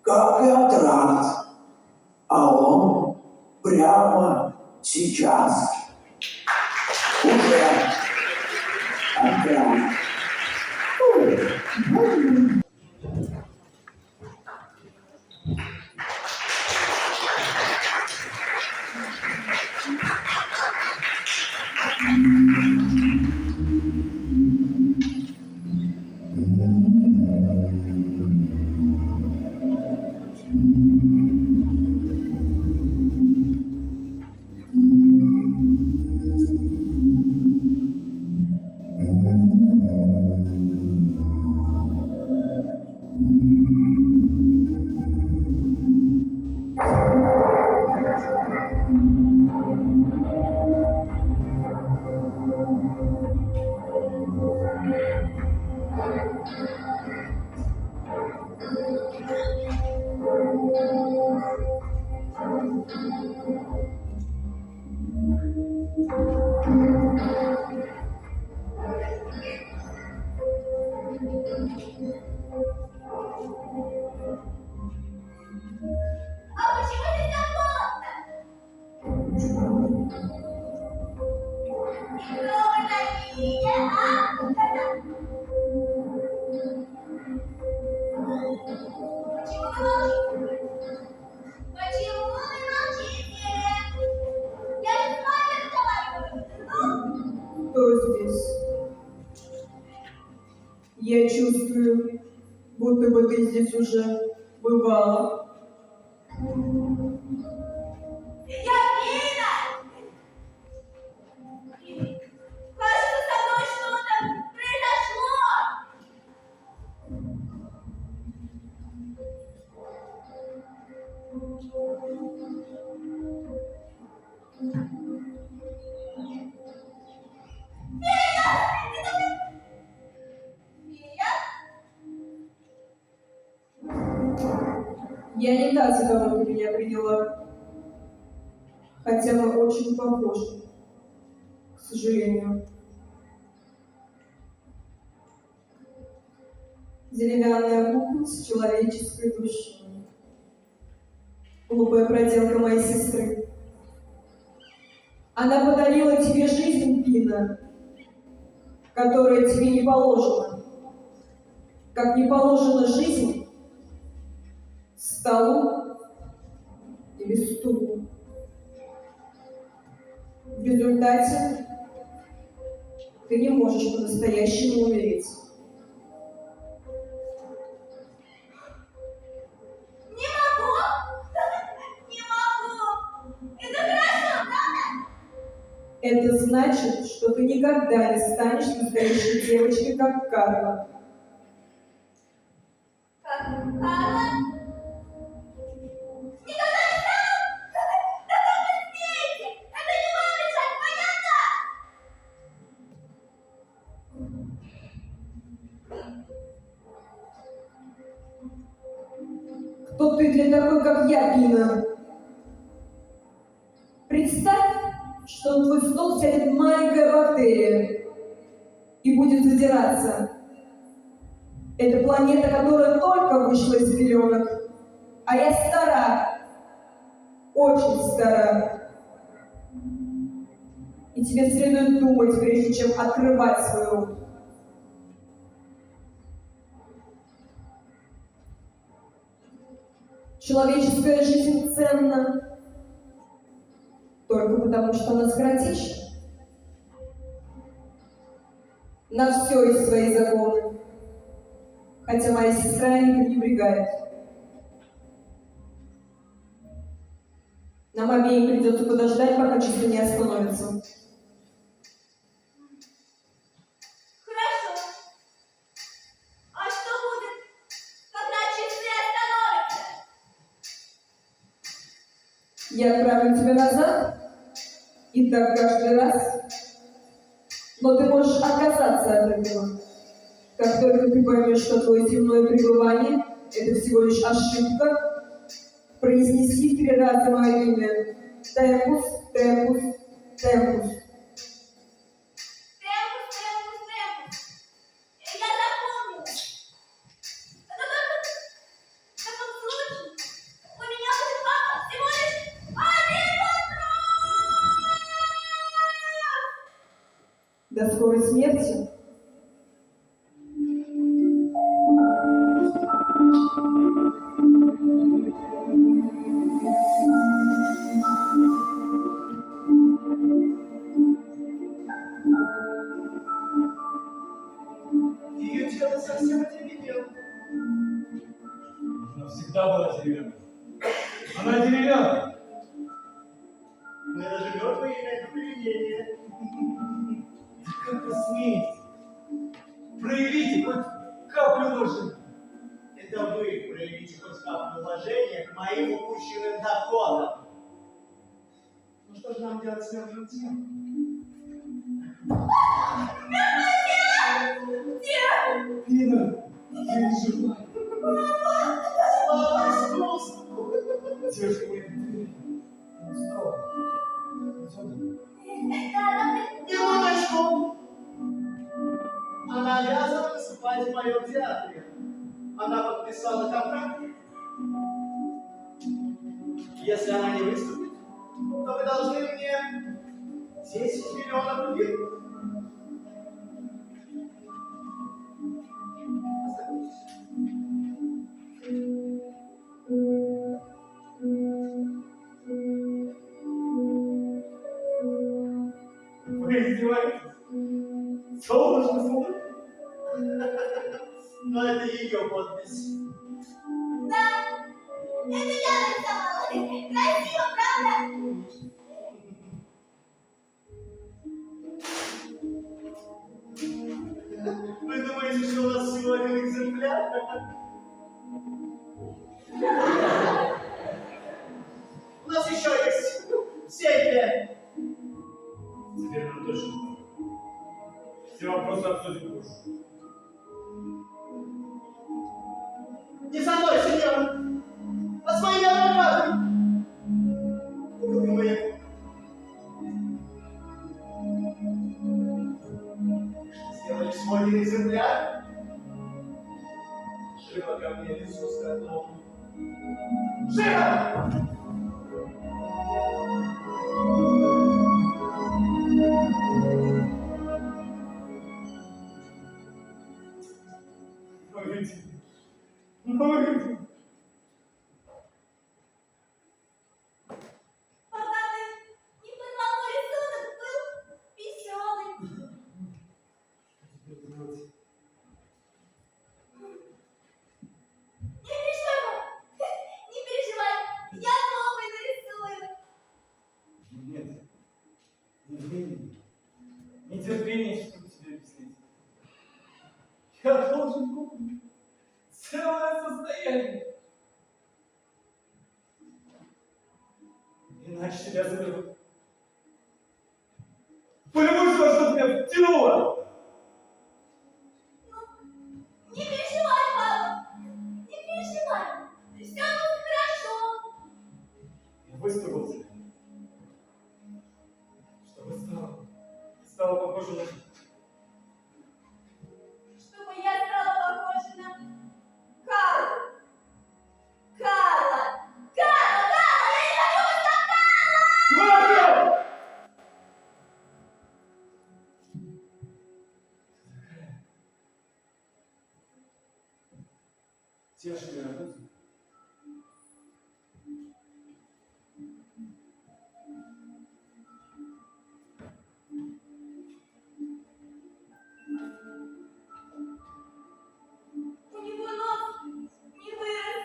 Как и антракт. А он прямо сейчас. Уже антракт. А почему ты так холодно? И кто вы такие, а? Почему вы молчите? Почему вы молчите? Я же с вами разговариваю. Ну? Кто здесь? Я чувствую, будто бы ты здесь уже бывала. Я Пина! Кажется, со мной что-то произошло! Пиня? Я не та, за кого ты меня приняла. Хотя мы очень похожи, к сожалению. Деревянная кукла с человеческой душой. Глупая проделка моей сестры. Она подарила тебе жизнь, Пина, которая тебе не положена. Как не положена жизнь столу или стулу. В результате ты не можешь по-настоящему умереть. Это значит, что ты никогда не станешь настоящей девочкой, как Карла. Как Карла? Никогда не стану! Да как вы смеете? Это не вам решать, понятно? Кто ты для такой, как я, Пина? Представь, что на твой стол сядет маленькая бактерия и будет задираться. Это планета, которая только вышла из пеленок. А я стара, очень стара. И тебе следует думать, прежде чем открывать свой рот. Человеческая жизнь ценна только потому, что она скоротечна. На все есть свои законы, хотя моя сестра ими пренебрегает. Нам обеим придется подождать, пока часы не остановятся. Хорошо. А что будет, когда часы остановятся? Я отправлю тебя назад, и так каждый раз. Но ты можешь отказаться от этого. Как только ты поймешь, что твое земное пребывание – это всего лишь ошибка, произнеси 3 раза мое имя. Темпус, темпус, темпус. Темпус, темпус, темпус. Я запомнила. Это только в таком случае у меня будет папа всего лишь 1 вопрос. До скорой смерти. Ее тело совсем одеревенело. Она всегда была деревянной. Она деревянная. Мы даже мертвые имеют привидение. Да как вы смеете? Проявите хоть каплю уважения. Это вы проявите хоть каплю уважения к моим упущенным доходам. Ну что же нам делать с мертвым телом? Пина, я не жива. Слава искусству! Девушка моя, ты устала. Пойдем. Минуточку! Она обязана выступать в моем театре. Она подписала контракт. Если она не выступит, то вы должны мне 10 миллионов лир. Вы издеваетесь? Солнышко, солнышко. Но это ее подпись. Да, это я нарисовала. Красиво, правда? Вы думаете, что у нас всего 1 экземпляр? У нас еще есть 7 лет. Теперь нам точно. Все вопросы обсудим позже. Не со мной, сеньор, а с моими адвокатами. Вы мои. Сделали всего 1 экземпляр. Живо ко мне лицо с котом. Живо! Погоди. Погоди. Пока ты не порвал мой рисунок, был веселый. Не переживай, я новый нарисую. Нет. Не время. Иначе тебя заберу. Полюбуйся, во что тебя втянуло! Не переживай, папа. Не переживай. Все будет хорошо. Я выспался. Чтобы стало похоже на... Чтобы я стала похожа на Карла. Карла! Карла! Карла! Я не хочу быть как Карла! Хватит! Теши работу. У него нос не вырос.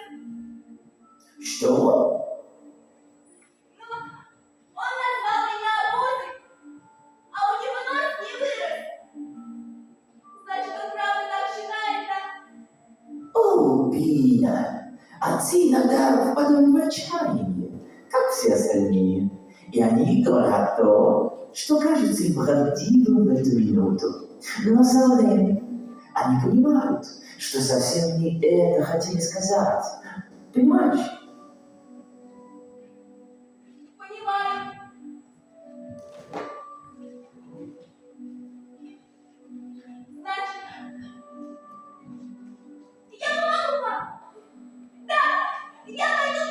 Что? Но он назвал меня обузой, а у него нос не вырос. Значит, он правда так считает, да? О, Пина, отцы иногда впадают в отчаяние, как все остальные. И они говорят то, что кажется им правдивым в эту минуту. Но со временем они понимают, что совсем не это хотели сказать. Понимаешь? Понимаю. Значит, я помогу вам. Да, я пойду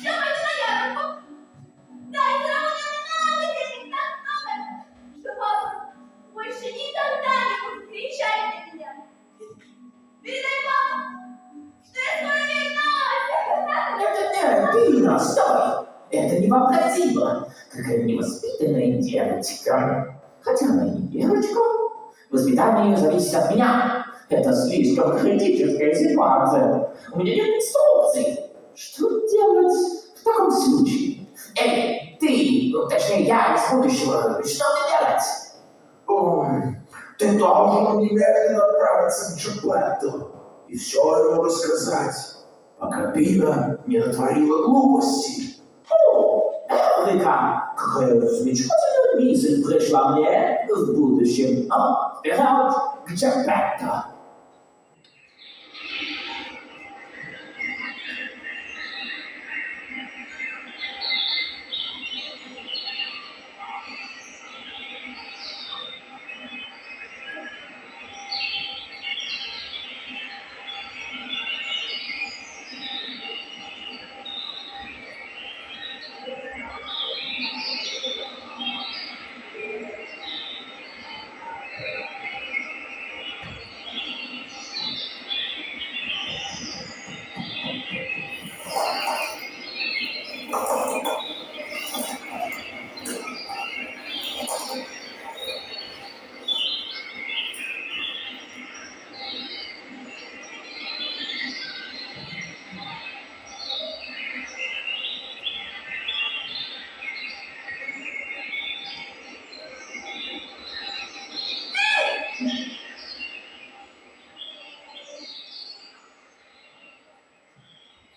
на ярмарку. Да, и заработаю много денег, так много, что папа больше никогда не будет кричать на меня. Передай папу, что я скоро вернусь. Нет, Пина, стой! Это невообразимо! Какая невоспитанная девочка. Хотя она и не девочка. Воспитание ее зависит от меня. Это слишком критическая ситуация. У меня нет инструкций. Что делать в таком случае? Эй, ты, точнее я из будущего, что мне делать? Ой, ты должен немедленно отправиться к Джеплетту и все ему рассказать, пока Пина не натворила глупости. О, Эврика, какая замечательная мысль пришла мне в будущем. Вперед к Джепетто.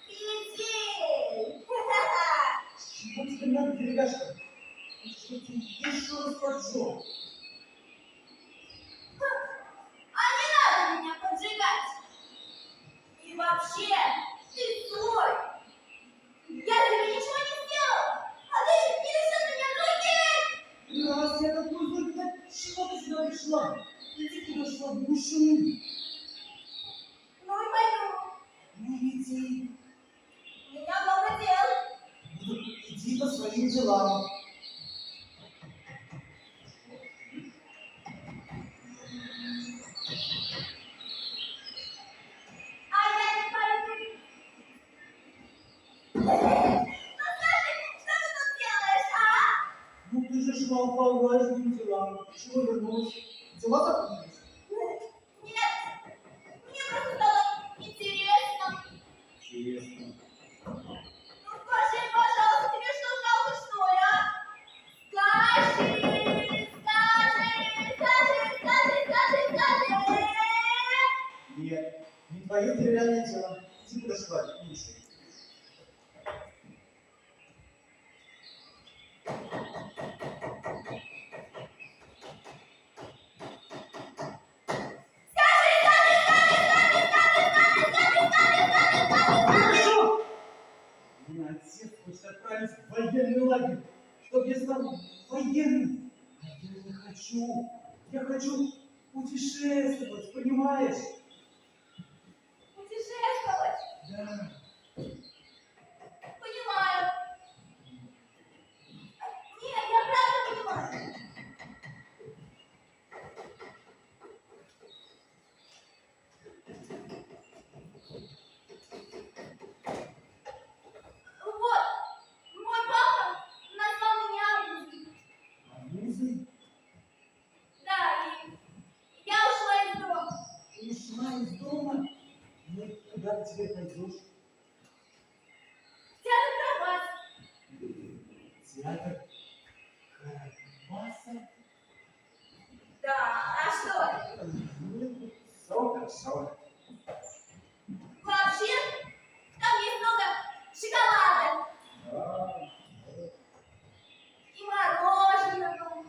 Петель! Чего тебе надо, деревяшка? Что ты еще раз поджег? А не надо меня поджигать! И вообще, ты злой! Я тебе ничего не сделал! А ты не решил меня другим! Раз я такой злой, так чего ты сюда пришла? Иди туда, шла в душу. Ну и пойду. Ну иди. У меня много дел. Ну, иди по своим делам. А я не пойду. Ну скажи, что ты тут делаешь, а? Ну ты же шла по важным делам. Чего вернулась? Дела закончились? Нет, мне просто стало интересно. Честно. Ну скажи, пожалуйста, тебе что, жалко, что ли, а? Скажи! Нет, не твое деревянное дело. Иди куда шла, лучше. военный лагерь, чтобы я стал военным. А я не хочу. Я хочу путешествовать, понимаешь? Путешествовать? Да. Понимаю. Нет, я правда понимаю. Вот, мой папа назвал меня Арбузой. Арбузы? Да, и я ушла из дома. Ушла из дома? Ну, куда ты теперь пойдешь? Театр Карабас. Театр Карабаса? Да, а что? Ну, все хорошо. Вообще, там есть много шоколада А, и мороженого.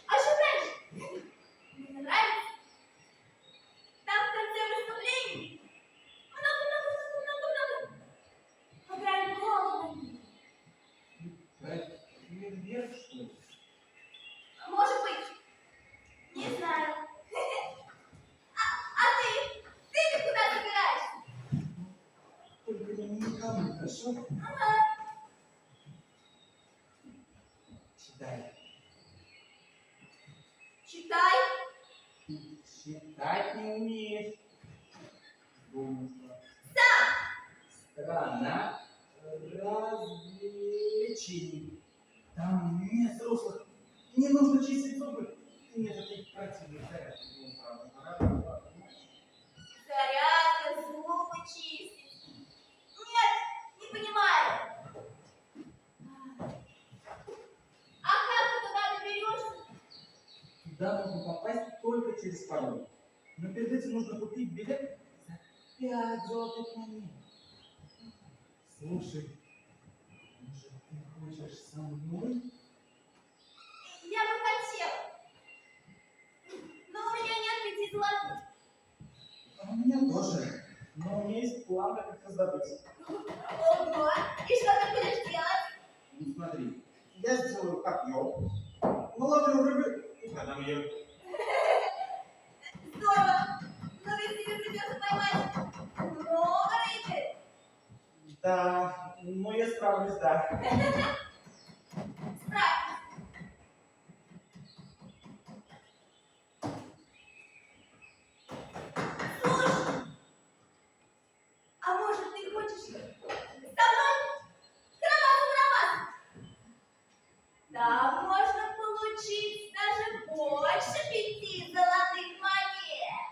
А еще знаешь, мне нравится. Там в конце выступлений много играли голову. это фейерверк, что ли? Может быть, не знаю. А ты куда собираешься? Только никому, хорошо? Читай. Читай. Читать не умеешь. Думаю, что Сам. страна развлечений. Там нет взрослых. Не нужно чистить зубы. Ты мне таких противных зарядок. Ну, правда, пора, понимаешь? Зарядка, зубы чистить. Нет, не понимаю. А как ты туда доберешься? Туда можно попасть только через пароль. Но перед этим нужно купить билет за 5 золотых монет. Слушай, может, ты хочешь со мной? Я бы хотела. Но у меня нет 5 золотых. А у меня тоже. Но у меня есть план, как их раздобыть. Ого, и что ты будешь делать? Ну смотри, я сделаю копье, наловлю рыбы и продам ее. Здорово. Но ведь тебе придется поймать много рыбы. Да, ну я справлюсь, да. Справь. Слушай, а может ты хочешь со мной? Карабас. Там можно получить даже больше 5 золотых монет.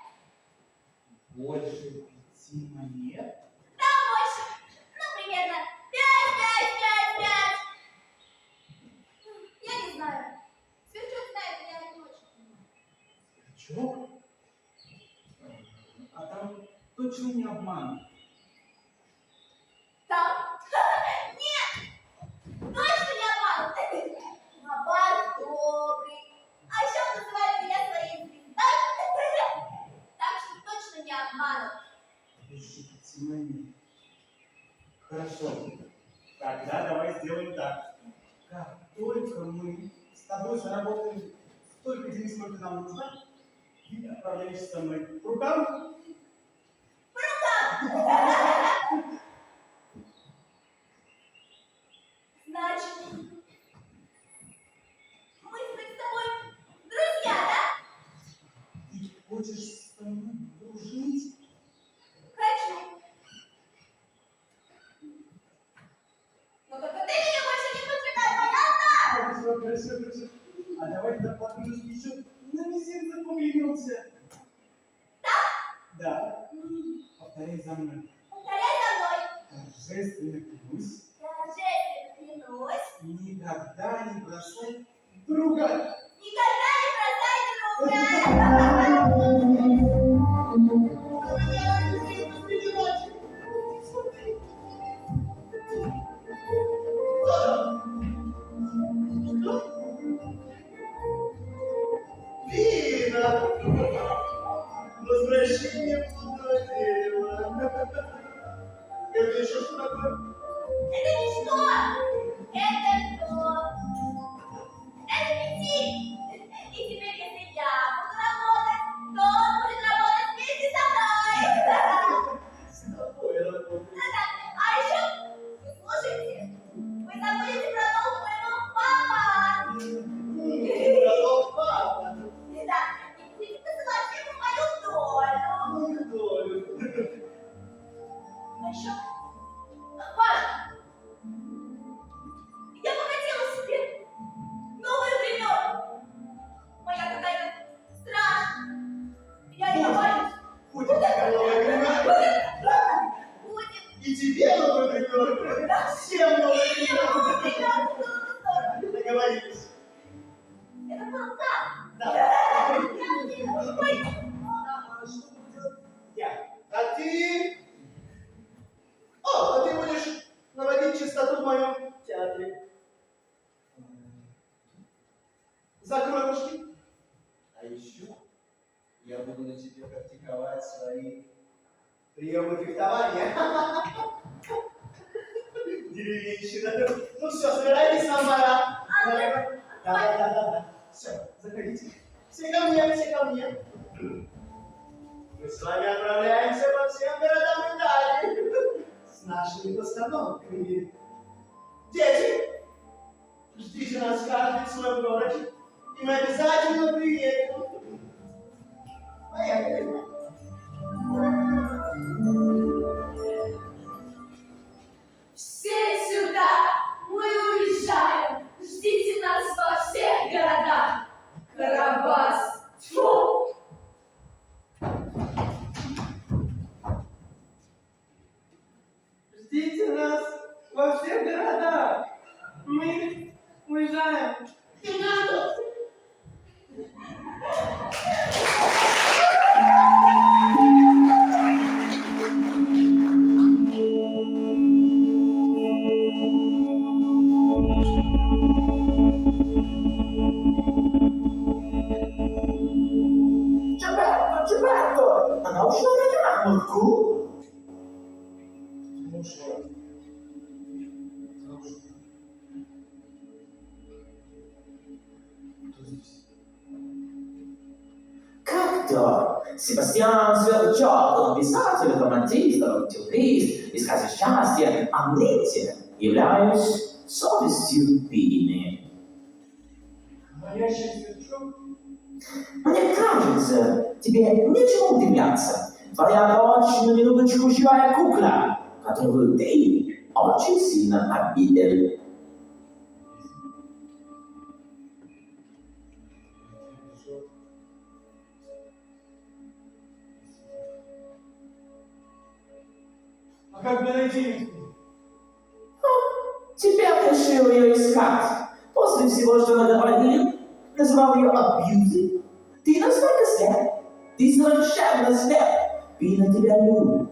Больше 5 монет? Да, больше. Ну, примерно 5. Я не знаю. Сверчок знает, я не очень. Сверчок? А там точно не обман. Там? Нет! Точно не обман! Аббас добрый. А еще он называет меня своей звездой. Так что точно не обман. Больше 5 монет. Хорошо. Тогда давай сделаем так. Как только мы с тобой заработаем столько денег, сколько нам нужно, ты отправляешься со мной по рукам. Значит, мы с тобой друзья, да? Ты хочешь со мной дружить? Хочу. Но только ты меня больше не подвигай, понятно? Хорошо. А давай тогда подумаешь, еще на мизинце поклянемся. Да? Да. Повторяй за мной. Повторяй за мной. Торжественно клянусь Торжественно клянусь. никогда не бросать друга. Никогда не бросай друга. Вина! Возвращение плодного дерева. Это еще что такое? Это ничто. четвертую. Всем новый ребенок. Договорились. Это был так. Да. А что будет я? А ты... А ты будешь наводить чистоту в моем театре. Закрой ушки. А еще я буду на тебе практиковать свои приемы фехтования. Деревенщина. Ну все, собирайтесь, нам пора. Да. Все, заходите. Все ко мне. Мы с вами отправляемся по всем городам Италии с нашими постановками. Дети, ждите нас каждый в своем городе, и мы обязательно приедем. Поехали. Все сюда! Мы уезжаем! Ждите нас во всех городах! Карабас! Фу! Ждите нас во всех городах. Мы уезжаем. Не надо! Джабетто! Она ушла на ярмарку. Ну что? Кто здесь? Как-то Себастьян Сверчок, он писатель, романтист, авантюрист, искатель счастья, а нынче являюсь совестью Бины. Говорящий сверчок? Мне кажется, тебе нечего удивляться. Твоя дочь на минуточку живая кукла, которую ты очень сильно обидел. А как мне найти их? Теперь решил ее искать. После всего, что наговорил, назвал ее абьюзив. Ты настолько слеп. Ты совершенно слеп. Бина тебя любит.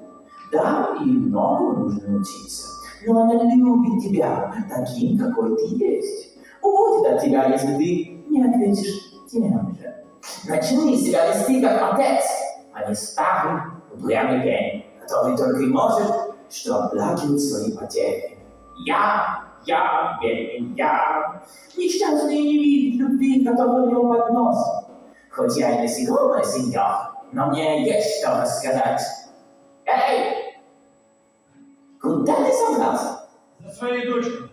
Да, ей многому нужно научиться. Но она любит тебя таким, какой ты есть. Убудет от тебя, если ты не ответишь тем же. Начни себя вести как отец, а не старый, упрямый пень, который только и может, что оплакивать свои потери. Я, Бенин, я. Несчастный не видит любви, которую у него под носом. Хоть я и насекомая, сеньор, но мне есть что рассказать. Эй! Куда ты собрался? За своей дочкой.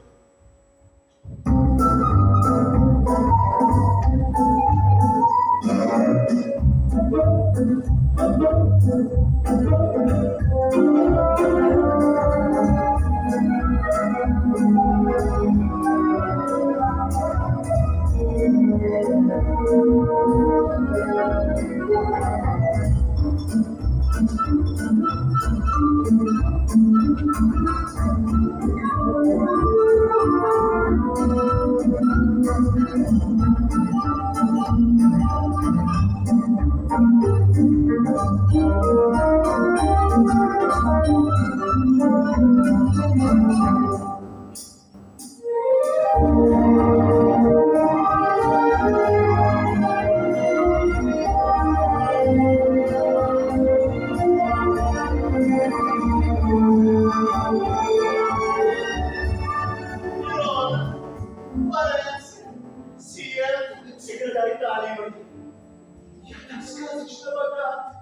Мирона, Флоренция, Сиер, секретарь Италии. Я так сказочно богат.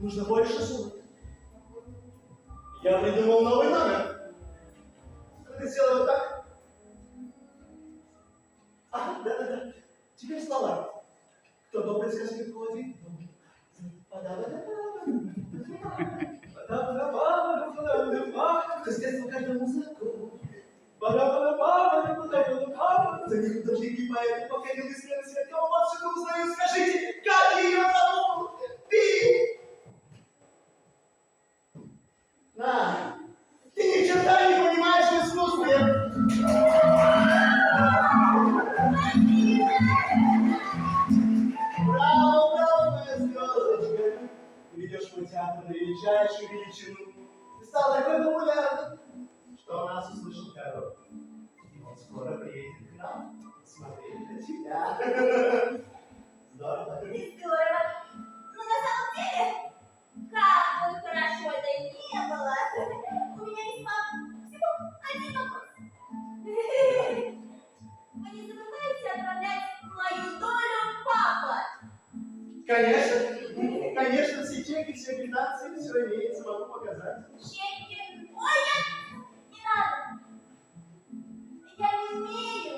Нужно больше сумок. Я придумал новый номер. Ты сделай вот так. Да. Теперь слова. Кто добрый, скажи, как холодит. Кто с детства каждому знаку. За них даже не поэт походил из мира свет. Кого матушку узнаю, скажите, как ее зовут? Ты! На! Ты ни в чем величайшую величину. Ты стал такой популярный, что о нас услышал король. И он скоро приедет к нам смотреть на тебя. Здорово. Здорово. Но на самом деле, как бы хорошо это ни было, у меня есть вам всего один вопрос. Вы не забываете отправлять мою долю папа? Конечно, конечно, все чеки, все квитанции, все имеется, могу показать. Чеки? Ой, нет, не надо. Я не умею.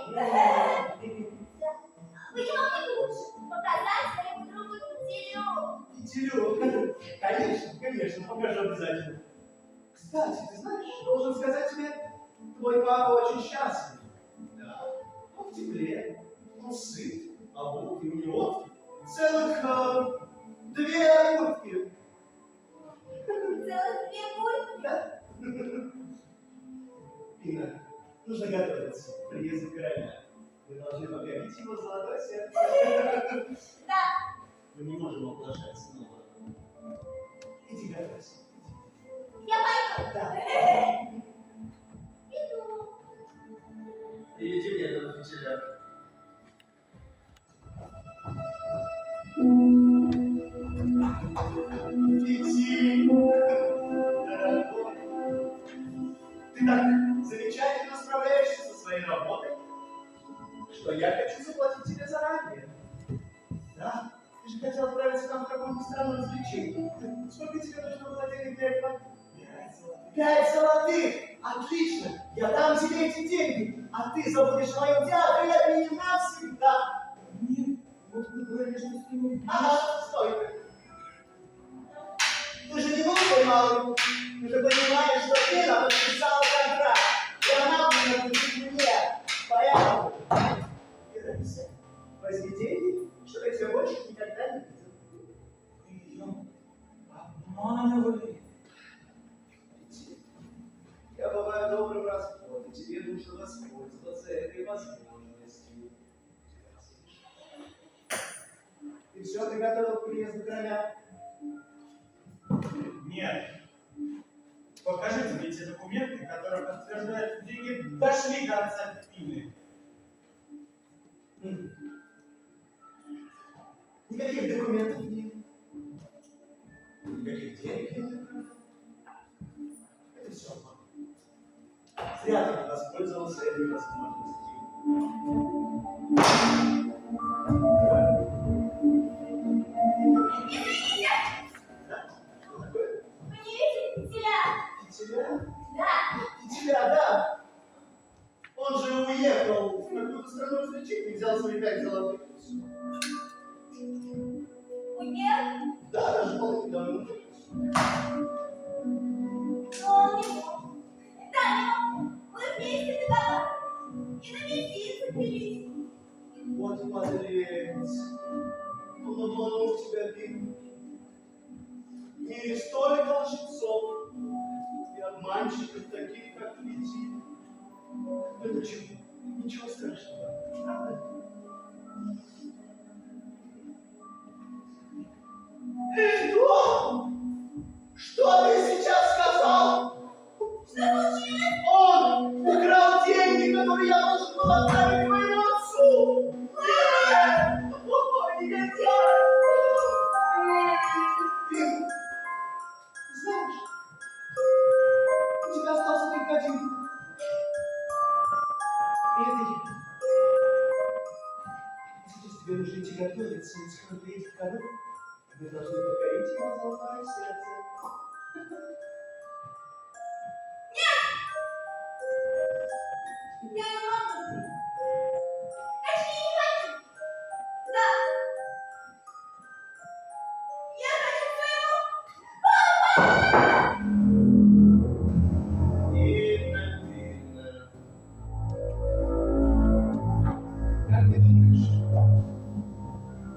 Вы не могли лучше показать своему другу Кителю? Кителю? Конечно, конечно, покажу обязательно. Кстати, ты знаешь, должен сказать тебе, твой папа очень счастлив. Да, он в тепле, он сыт, а булки у него целых 2 куртки. Целых 2 куртки? Да. Инна, нужно готовиться к приезду короля. Мы должны покорить его золотое сердце. Да. Мы не можем оплошать снова. Иди готовься. Я пойду. Да. Иду. Приведи мне этого Кителя. Китель, дорогой, ты так замечательно справляешься со своей работой, что я хочу заплатить тебе заранее. Да, ты же хотел отправиться там в какую-нибудь страну развлечений. Сколько тебе нужно было денег для этого? 5 золотых! Отлично! Я дам тебе эти деньги, а ты забудешь о моем театре, я меня навсегда. Нет, вот ты говоришь, что с ним... Ага, стой. Ты же не глупый малый. Ты же понимаешь, что ты нам подписал контракт. И она будет мне. Порядок. Ирайся. Возьми деньги, чтобы я тебя больше никогда не видел. Ты ее обманывали. Я бываю добрым расходом, и тебе нужно воспользоваться этой возможностью. И все, ты готова к приезду короля? Нет. Покажите мне те документы, которые подтверждают, что деньги дошли до отца Пины. Никаких документов нет. Никаких денег нет. Это все обман. Зря ты воспользовался этой возможностью. Извините, Да? Что такое? вы не видите Кителя? Кителя? Да. Кителя, да. Он же уехал в какую-то страну развлечений и взял свои 5 золотых. Уехал? Да, даже полки давно. Но он не мог. Да, не мог. Мы вместе договаривались. И на визит запились. Вот подлец. Он обманул тебя, Пин. В мире столько лжецов и обманщиков, таких, как Китель. Ну ничего, ничего страшного, правда? Что? Что ты сейчас сказал? Что случилось? Он украл деньги, которые я должен был отправить твоему отцу! Нет! О, негодяй! Ты знаешь, у тебя остался только один. И это я. Сейчас тебе нужно идти готовиться, и скоро приедет король. Вы должны покорить его золотое сердце. Я не могу. Точнее, не хочу. Да. Я хочу своего. Инна. Как ты думаешь,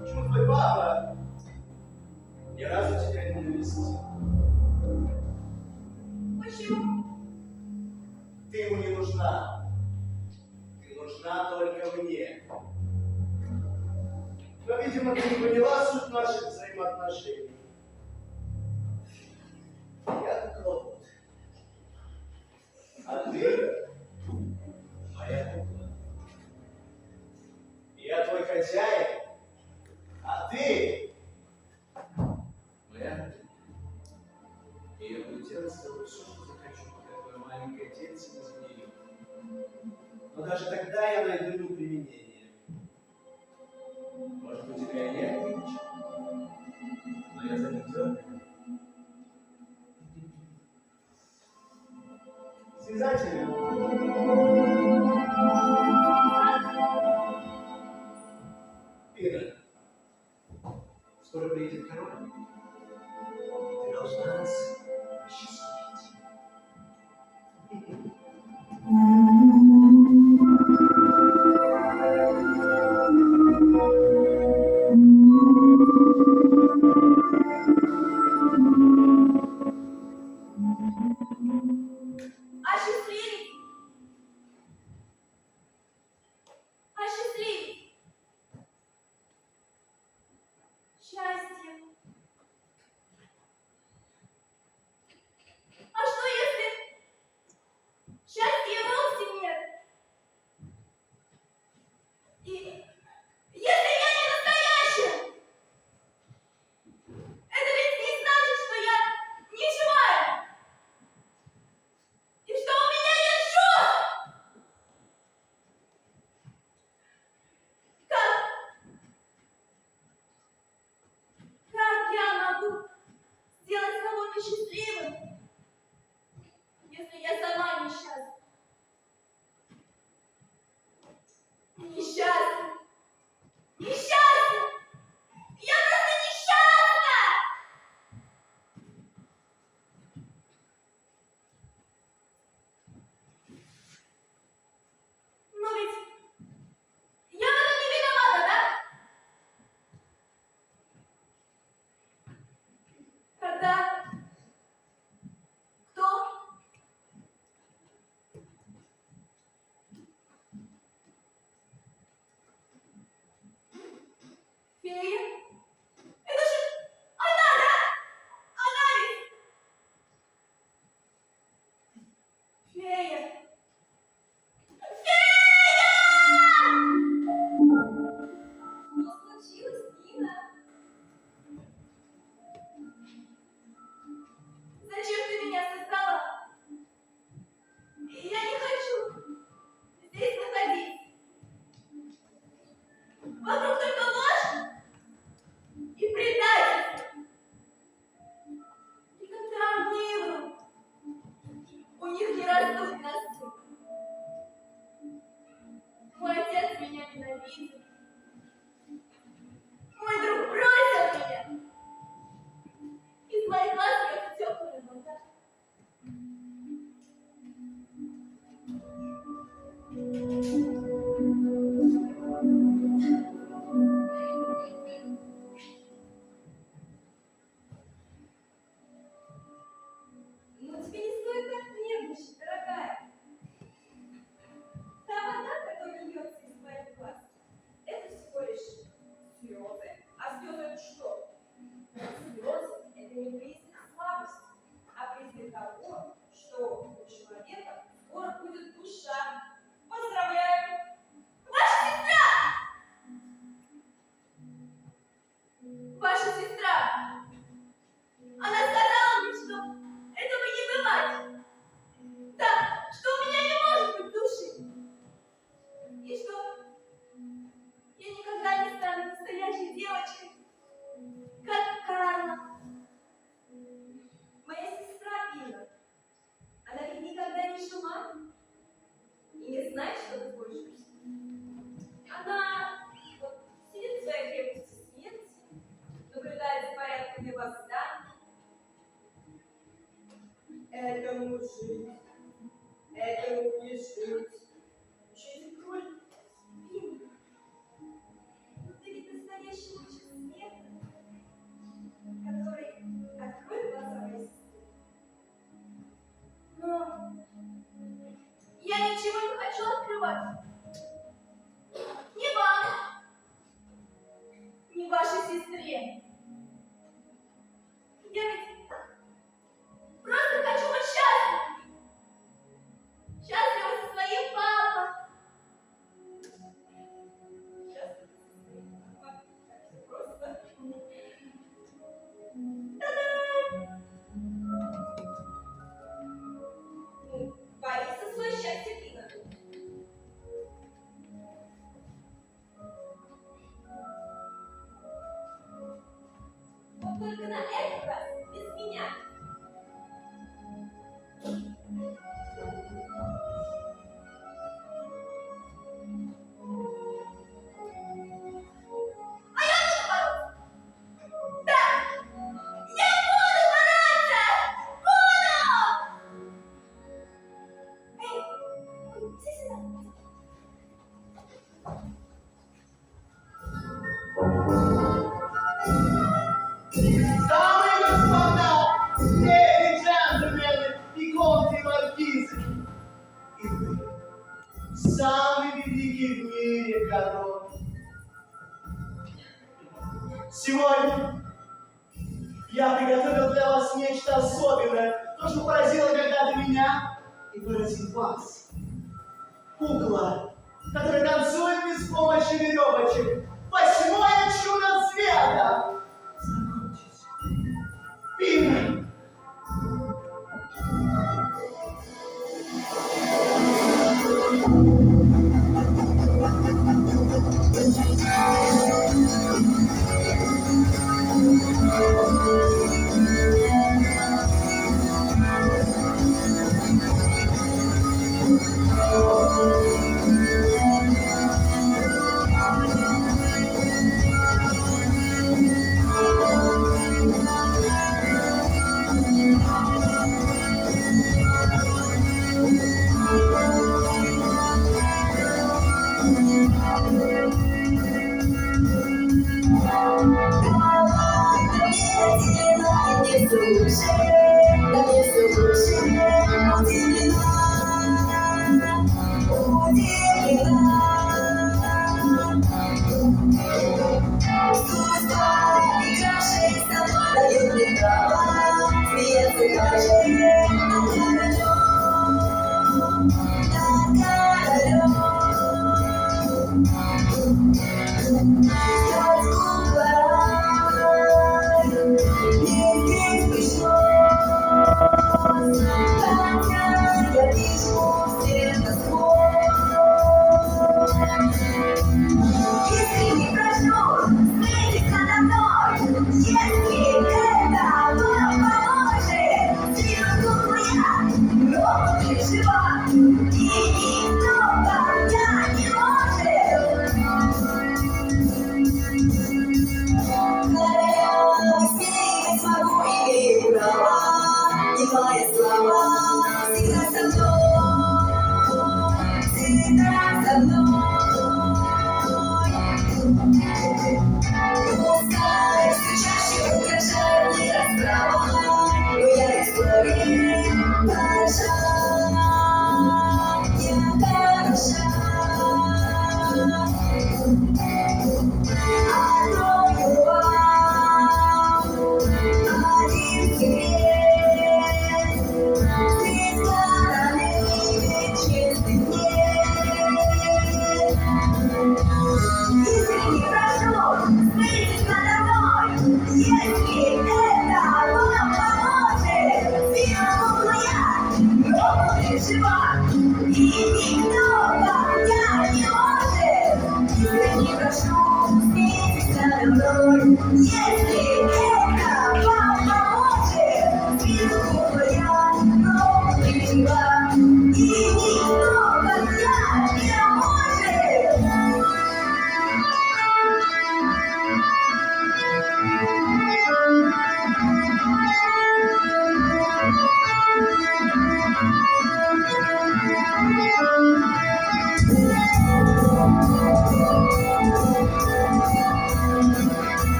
почему твой папа ни разу тебя не навестил? Почему? Ты ему не нужна. Ты нужна только мне. Но, видимо, ты не поняла суть наших взаимоотношений. И я буду делать с тобой все, что захочу, пока твое маленькое тельце не сгниет. Но даже тогда я найду ему применение. Может, у тебя и нет ничего, но я за них дергаю. Связатель. Ира, скоро приедет король. Ты должна нас осчастливить. Осчастливить! Осчастливить! Счастье! А что если счастья вовсе нет? И если я не настоящая, это ведь не значит, что я не живая, и что у меня нет чувств. Как я могу сделать кого-то счастливым, если я сама несчастна? Несчастна! Несчастна! Я просто несчастна! Но ведь я в этом не виновата, да? Когда? Кто? Фея? Это же она, да? Она ведь? Фея! Что случилось, Нина? Зачем ты меня создала? Я не хочу здесь находиться. Вокруг только ложь и предательство. И когда они врут, у них не растут носы. Мой отец меня ненавидит. Мой друг бросил меня. Из моих глаз льется теплая вода. Но тебе не стоит так нервничать, дорогая. Та вода, которая льется из твоих глаз, это всего лишь слезы. А слезы это что? Слезы – это не признак слабости, а признак того, что у человека скоро будет душа. Поздравляю! Ваша сестра! Ваша сестра! Она сказала мне, что этого не бывает. Да, что у меня не может быть души. И что я никогда не стану настоящей девочкой, как Карла. Моя сестра Ира, она ведь никогда не жила и не знает, что такое жизнь. Она вот сидит в своей крепости смерти, наблюдает за порядками восстаний. Этому жить, этому не жить. Через кролик спину. Но ты ведь настоящий лучик света, который откроет глаза моей сестры. Но я ничего не хочу открывать. Ни вам, ни вашей сестре. Я ведь просто хочу быть счастлива. Счастлива со своим папой. Счастлива со своим папой. Так все просто. Та-дам! готов. Сегодня я приготовил для вас нечто особенное, то, что поразило когда-то меня и поразит вас. Кукла, которая танцует без помощи веревочек. 8-е чудо света. Знакомьтесь. Пина.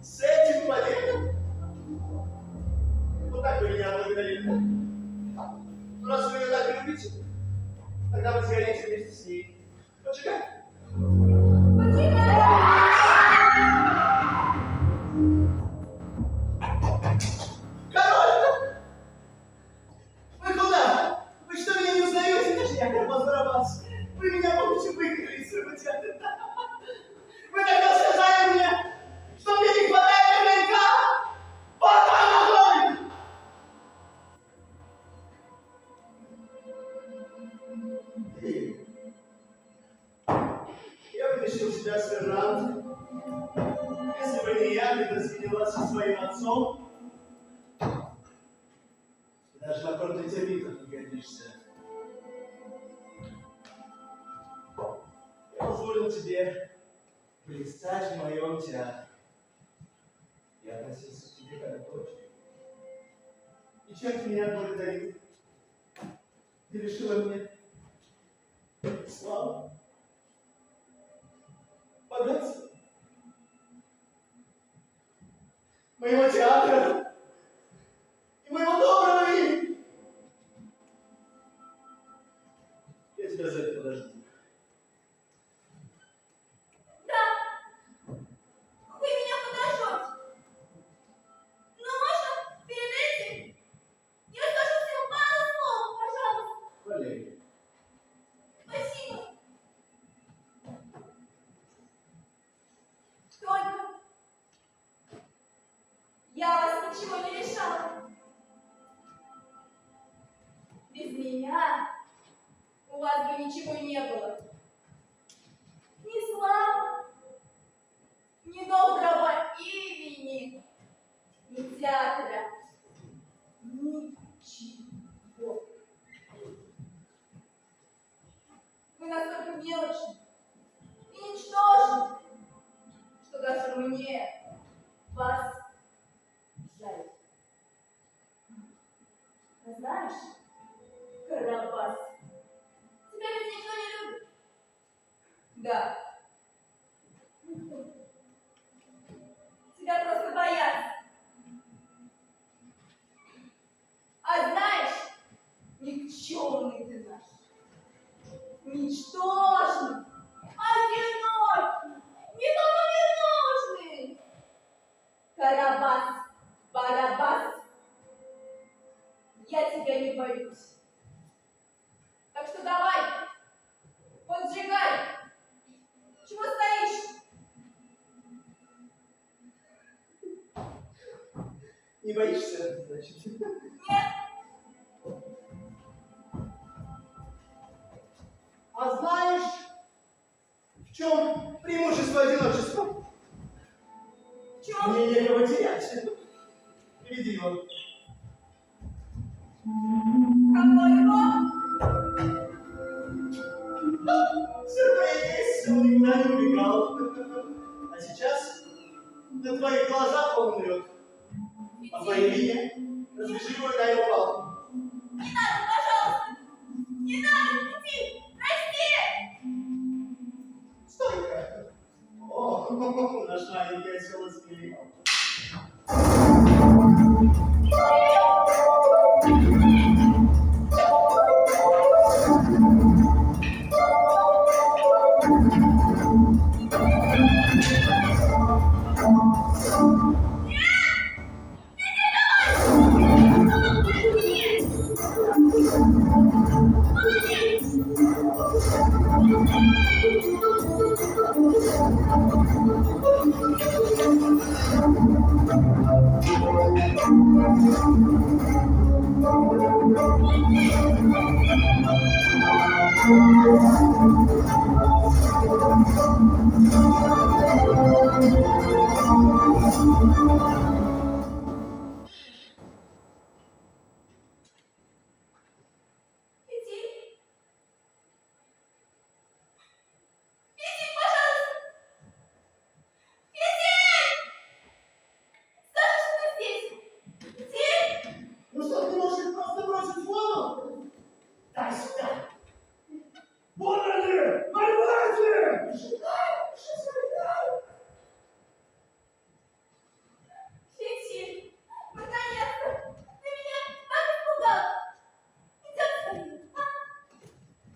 С этим поедем? Ну как вы меня благодарили? Ну раз вы ее так любите, тогда вы сгорите вместе с ней. Поджигай. я предосвинила со своим отцом. Даже на прототермитов не годишься. Я позволил тебе блистать в моем театре. Я относился к тебе как к дочери. И чем ты меня благодарил? Ты лишила меня славы, богатства, моего театра и моего доброго имени. Я тебя за это подожду. Да, вы меня подождете. Но можно перед этим я скажу всем пару слов, пожалуйста. Валерий, Спасибо. Только я вас ничего не лишала. Без меня у вас бы ничего не было. Ни славы, ни доброго имени, ни театра, ничего. Вы настолько мелочны и ничтожны, что даже мне вас жаль. А знаешь, Карабас, тебя ведь никто не любит. Да. Тебя просто боятся. А знаешь, никчемный ты наш. Ничтожный, одинокий, никому не нужный. Карабас, Барабас, я тебя не боюсь. Так что давай, поджигай. Чего стоишь? не боишься, значит? Нет. А знаешь, в чем преимущество одиночества? В чем? Мне некого терять. Приведи его. Какой его? Сюрприз, он никуда не убегал. А сейчас на твоих глазах он умрет. По твоей вине разреши его, дай ему палку. Не надо, пожалуйста. Не надо, Пути, прости. Стой-ка. О, наш маленький осел испилил. Ну что, ты можешь их просто бросить в воду? Дай сюда. Вот они! Поймайте! Фитиль, наконец-то! Ты меня так испугал! Идем скорее, а?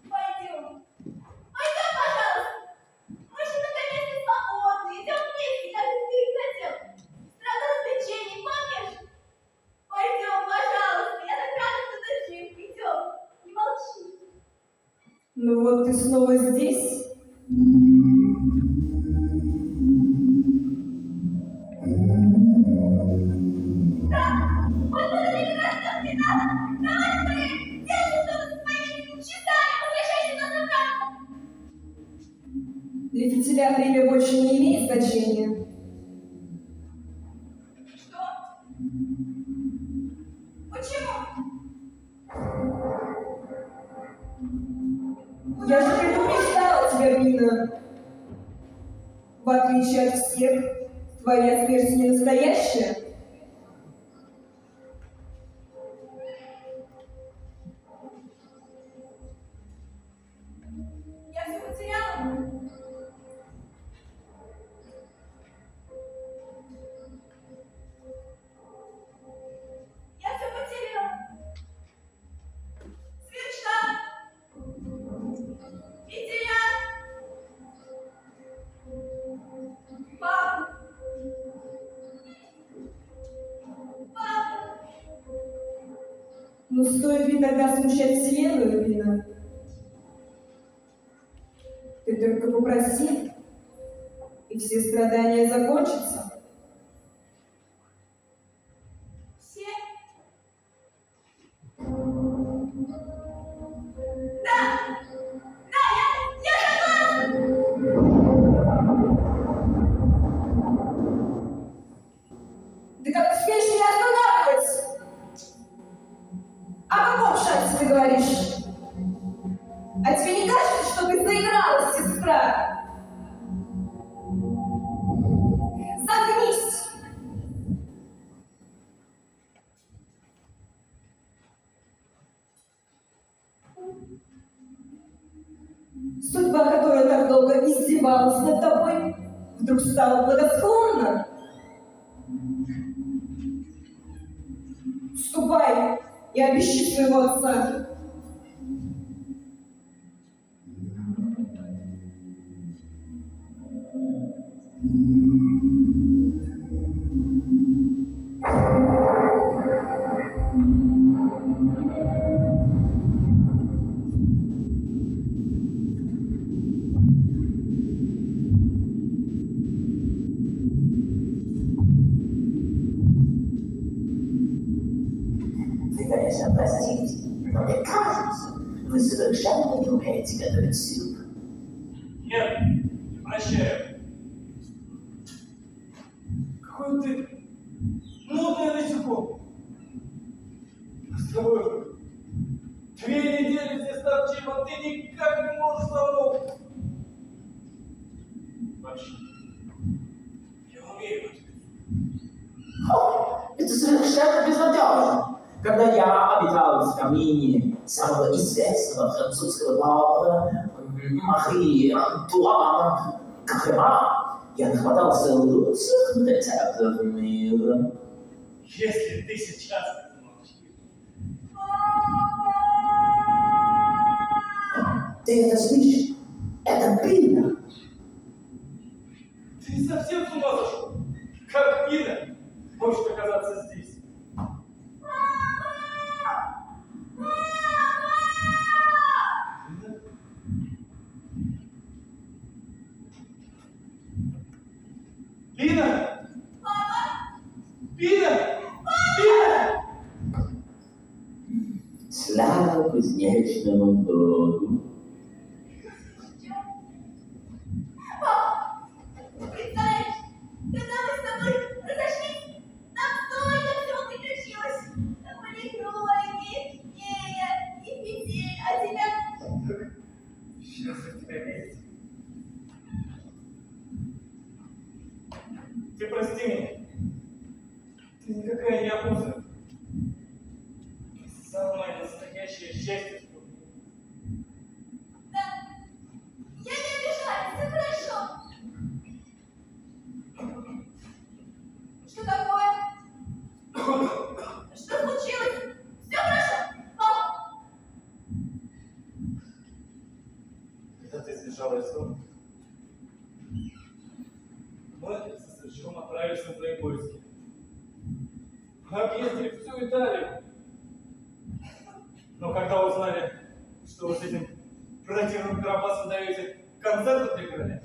Пойдем. Пойдем, пожалуйста. Мы же наконец-то свободны. Идем вместе, как ты и хотел. Страна развлечений, помнишь? Пойдем, пожалуйста. Я так рада, что ты жив. Идем. Не молчи. Ну вот ты снова здесь? Вот это прекрасно, не надо! Давай скорее! Делай что-то со своими часами! Возвращайся нас обратно! Для тебя время больше не имеет значения. Я же предупреждала тебя, Бина. В отличие от всех, твоя смерть не настоящая. Я все потеряла. Я все потеряла. Сверчка. Петеля. Папа. Папа. Но стоит ли тогда смущать Вселенную, Бина? Ты только попроси, и все страдания закончатся. Все. Да. Да, я Да как ты смеешь меня останавливать? О каком шансе ты говоришь? А тебе не кажется, что ты заигралась, сестра? Заткнись! Судьба, которая так долго издевалась над тобой, вдруг стала благосклонна. Ступай и обещи своего отца. Вы, конечно, простите, но мне кажется, вы совершенно не умеете готовить суп. Нет, не прощаю. Какой ты нудный насекомый. С тобой 2 недели здесь торчим, а ты никак не можешь замолкнуть. Вообще, я умею готовить. О, это совершенно безнадежно. Когда я обитал в камине самого известного французского повара Мари Антуана Кахрема, я нахватался лучших рецептов мира. Если ты сейчас не замолчишь, Ты это слышишь? Это Бина. ты совсем с ума сошел? Как Бина может оказаться здесь? Бина! Бина! Бина! Слава кузнечному богу. представляешь, когда мы с тобой разошлись, там столько всего приключилось. Там были кролики, фея и петель, а тебя... Счастлив тебя видеть. Ты прости меня. Ты никакая не обуза. Самое настоящее счастье. Да, я не обижаюсь, все хорошо. Что такое? Что случилось? Все хорошо? Мама? Когда ты сбежала из дома, мы со Серджиом отправились на твои поиски. Мы объездили всю Италию. Но когда узнали, что вы с этим противным Карабасом даете концерты для короля,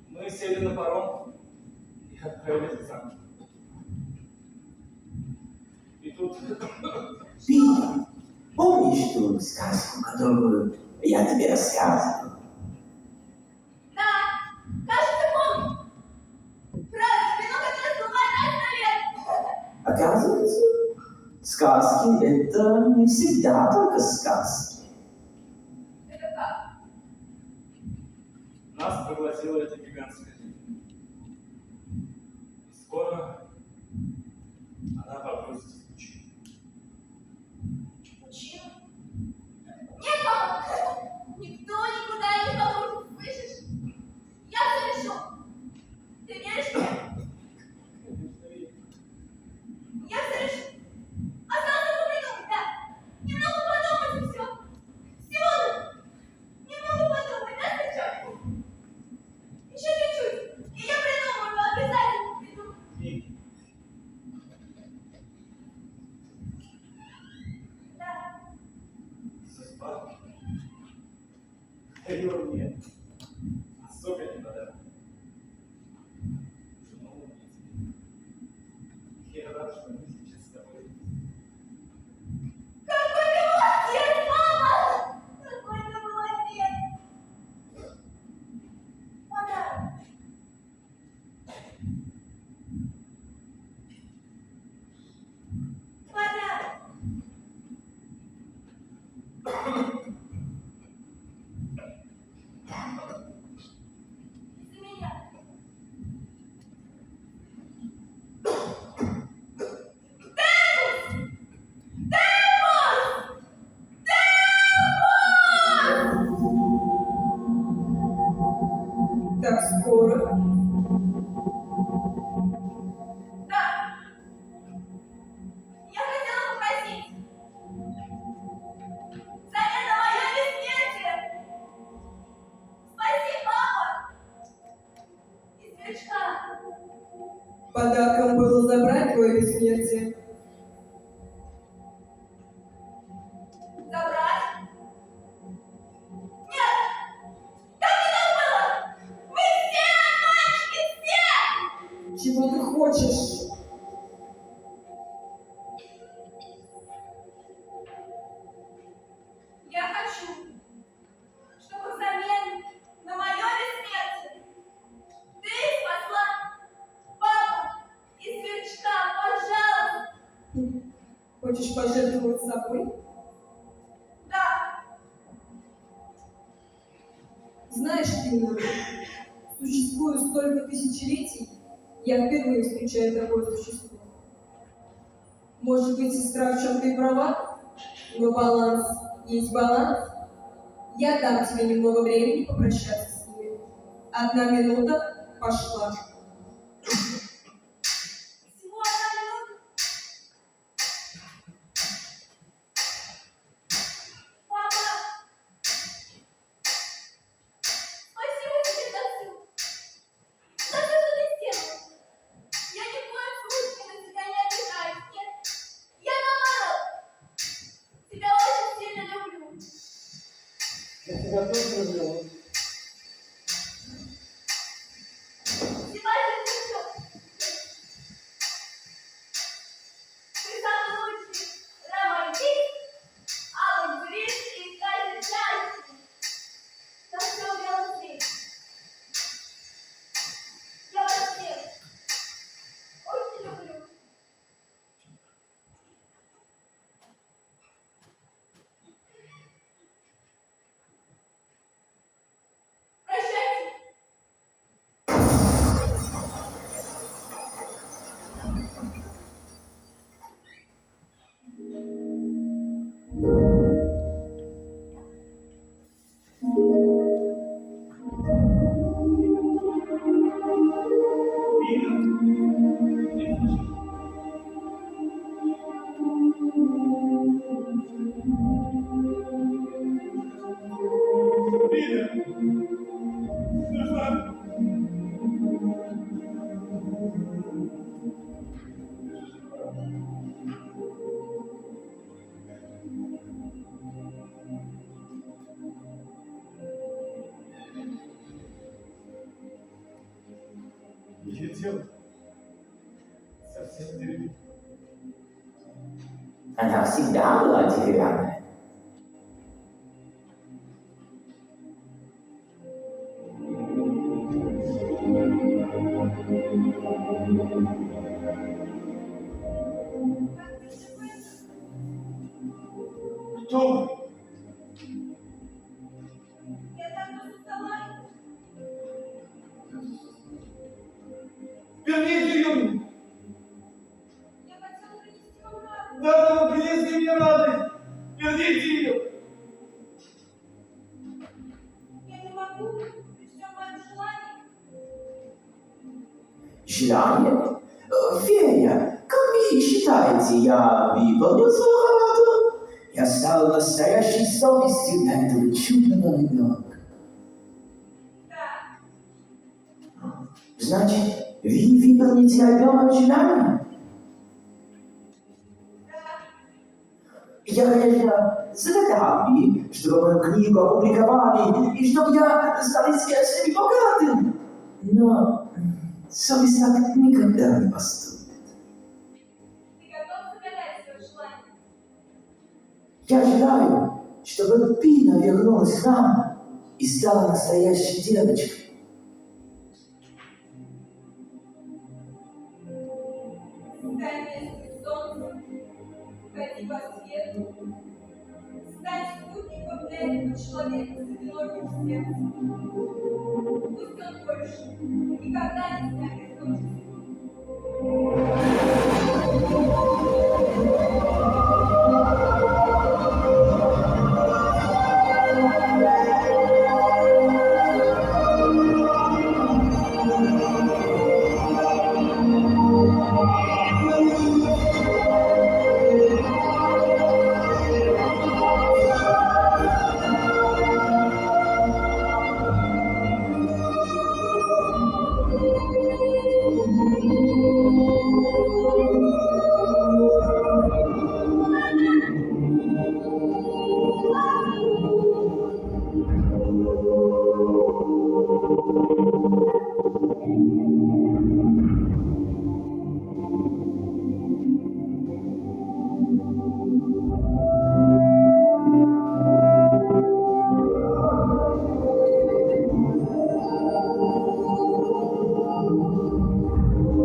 мы сели на паром и отправились в замок. И тут... Бина, помнишь ту сказку, которую я тебе рассказывал? Да, кажется, помню. Правильно, вино, которое смывает раз на лет. Оказывается, сказки сказки — это не всегда только сказки. Это как? Нас поглотила эта гигантская рыба. И скоро она погрузится в пучину. Пучину? Нет, папа! Никто никуда не погрузит, слышишь? Я все решу. Ты веришь мне? Конечно, верю. Я все решу. Осталось только придумать, да? Немного подумать и все. Всего немного подумать, да, сыночок? Еще чуть-чуть. И я придумаю, обязательно придумаю. И Да. судьба дарила мне особенный подарок. Жену убить. Я рад, что мы сейчас с тобой. Какой ты молодец, мама! Какой ты молодец! Подарок. Подарок. За меня. Так скоро. Да. Я хотела попросить. Взамен на мое бессмертие. Спаси папа. И сверчка. Подарком было забрать твое бессмертие. Забрать? Нет! Как это было? Мы все обманщики, все! Чего ты хочешь? Я хочу, чтобы взамен на мое бессмертие ты спасла папу и сверчка, пожалуйста. Хочешь пожертвовать собой? Да, Знаешь, Лина, существует столько тысячелетий, я впервые встречаю такое существо. Может быть, сестра, в чем ты и права, но баланс есть баланс. Я дам тебе немного времени попрощаться с ними. 1 минута пошла. всего 1 минута. Папа, спасибо тебе за все. За все, что ты сделал. Я ни в коем случае на тебя не обижаюсь. Нет, я наоборот. Тебя очень сильно люблю. Я тебя тоже люблю. Снимай цветок. Ты самый лучший романтик, авантюрист и искатель счастья. На всем белом свете. Я вас всех очень люблю. Прощайте. Летел совсем впереди. Она всегда была деревянная. Кто? Я так устала. Верните ее мне. Я хотела принести вам радость. Да, вы принесли мне радость. Верните ее. Я не могу при всем моем желании. Желание? Фея, как вы считаете, я выполнил свою работу? Я стал настоящей совестью для этого чудного ребенка. Да, Значит, вы выполните объемное желание? да. Я, конечно, загадал бы, чтобы мою книгу опубликовали, и чтобы я стал известным и богатым. Но совесть так никогда не поступит. Ты готов загадать свое желание? Я желаю, чтобы Пина вернулась к нам и стала настоящей девочкой. Стань вместе с солнцем, ходи по свету, стань спутником для этого человека с одиноким сердцем. Пусть он больше никогда не станет одиноким.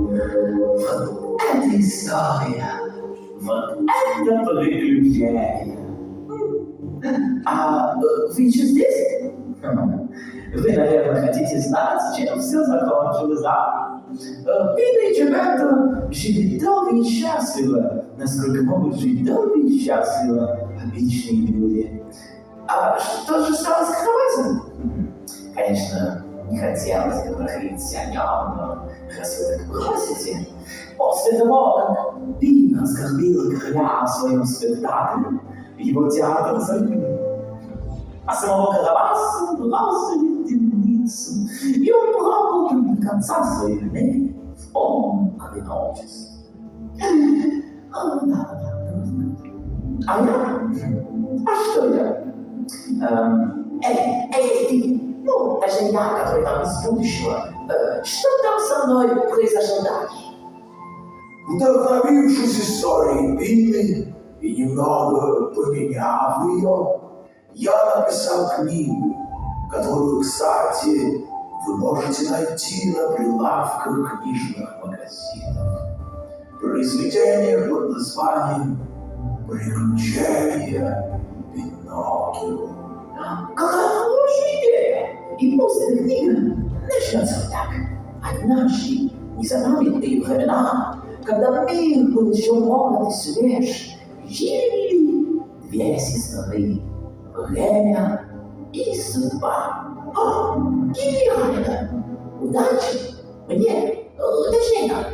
Вот эта история, вот это приключение. А вы еще здесь? Вы, наверное, хотите знать, чем все закончилось, да? Пина и Джимберто жили долго и счастливо, насколько могут жить долго и счастливо обычные люди. А что же стало с Кроватом? Конечно, не хотелось бы говорить о нем, но раз вы так просите, после того, как Пина оскорбила короля в своем спектакле, его театр закрыл. А самого Караваса бросили в темницу, и он плакал там до конца своих дней в полном одиночестве. А я? А что я? Эй, ты! Ну, даже я, который там из будущего. Что там со мной произошло дальше? Вдохновившись историей Пины и немного поменяв ее, я написал книгу, которую, кстати, вы можете найти на прилавках книжных магазинов. Произведение под названием «Приключения Пиноккио». Какая хорошая идея! И пусть эта книга начнется так. Однажды, незапамятные времена, когда мир был еще молод и свеж, жили две сестры. Время и судьба. О, гениально! Удачи! Мне, точнее так.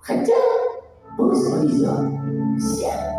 Хотя, пусть повезет всем.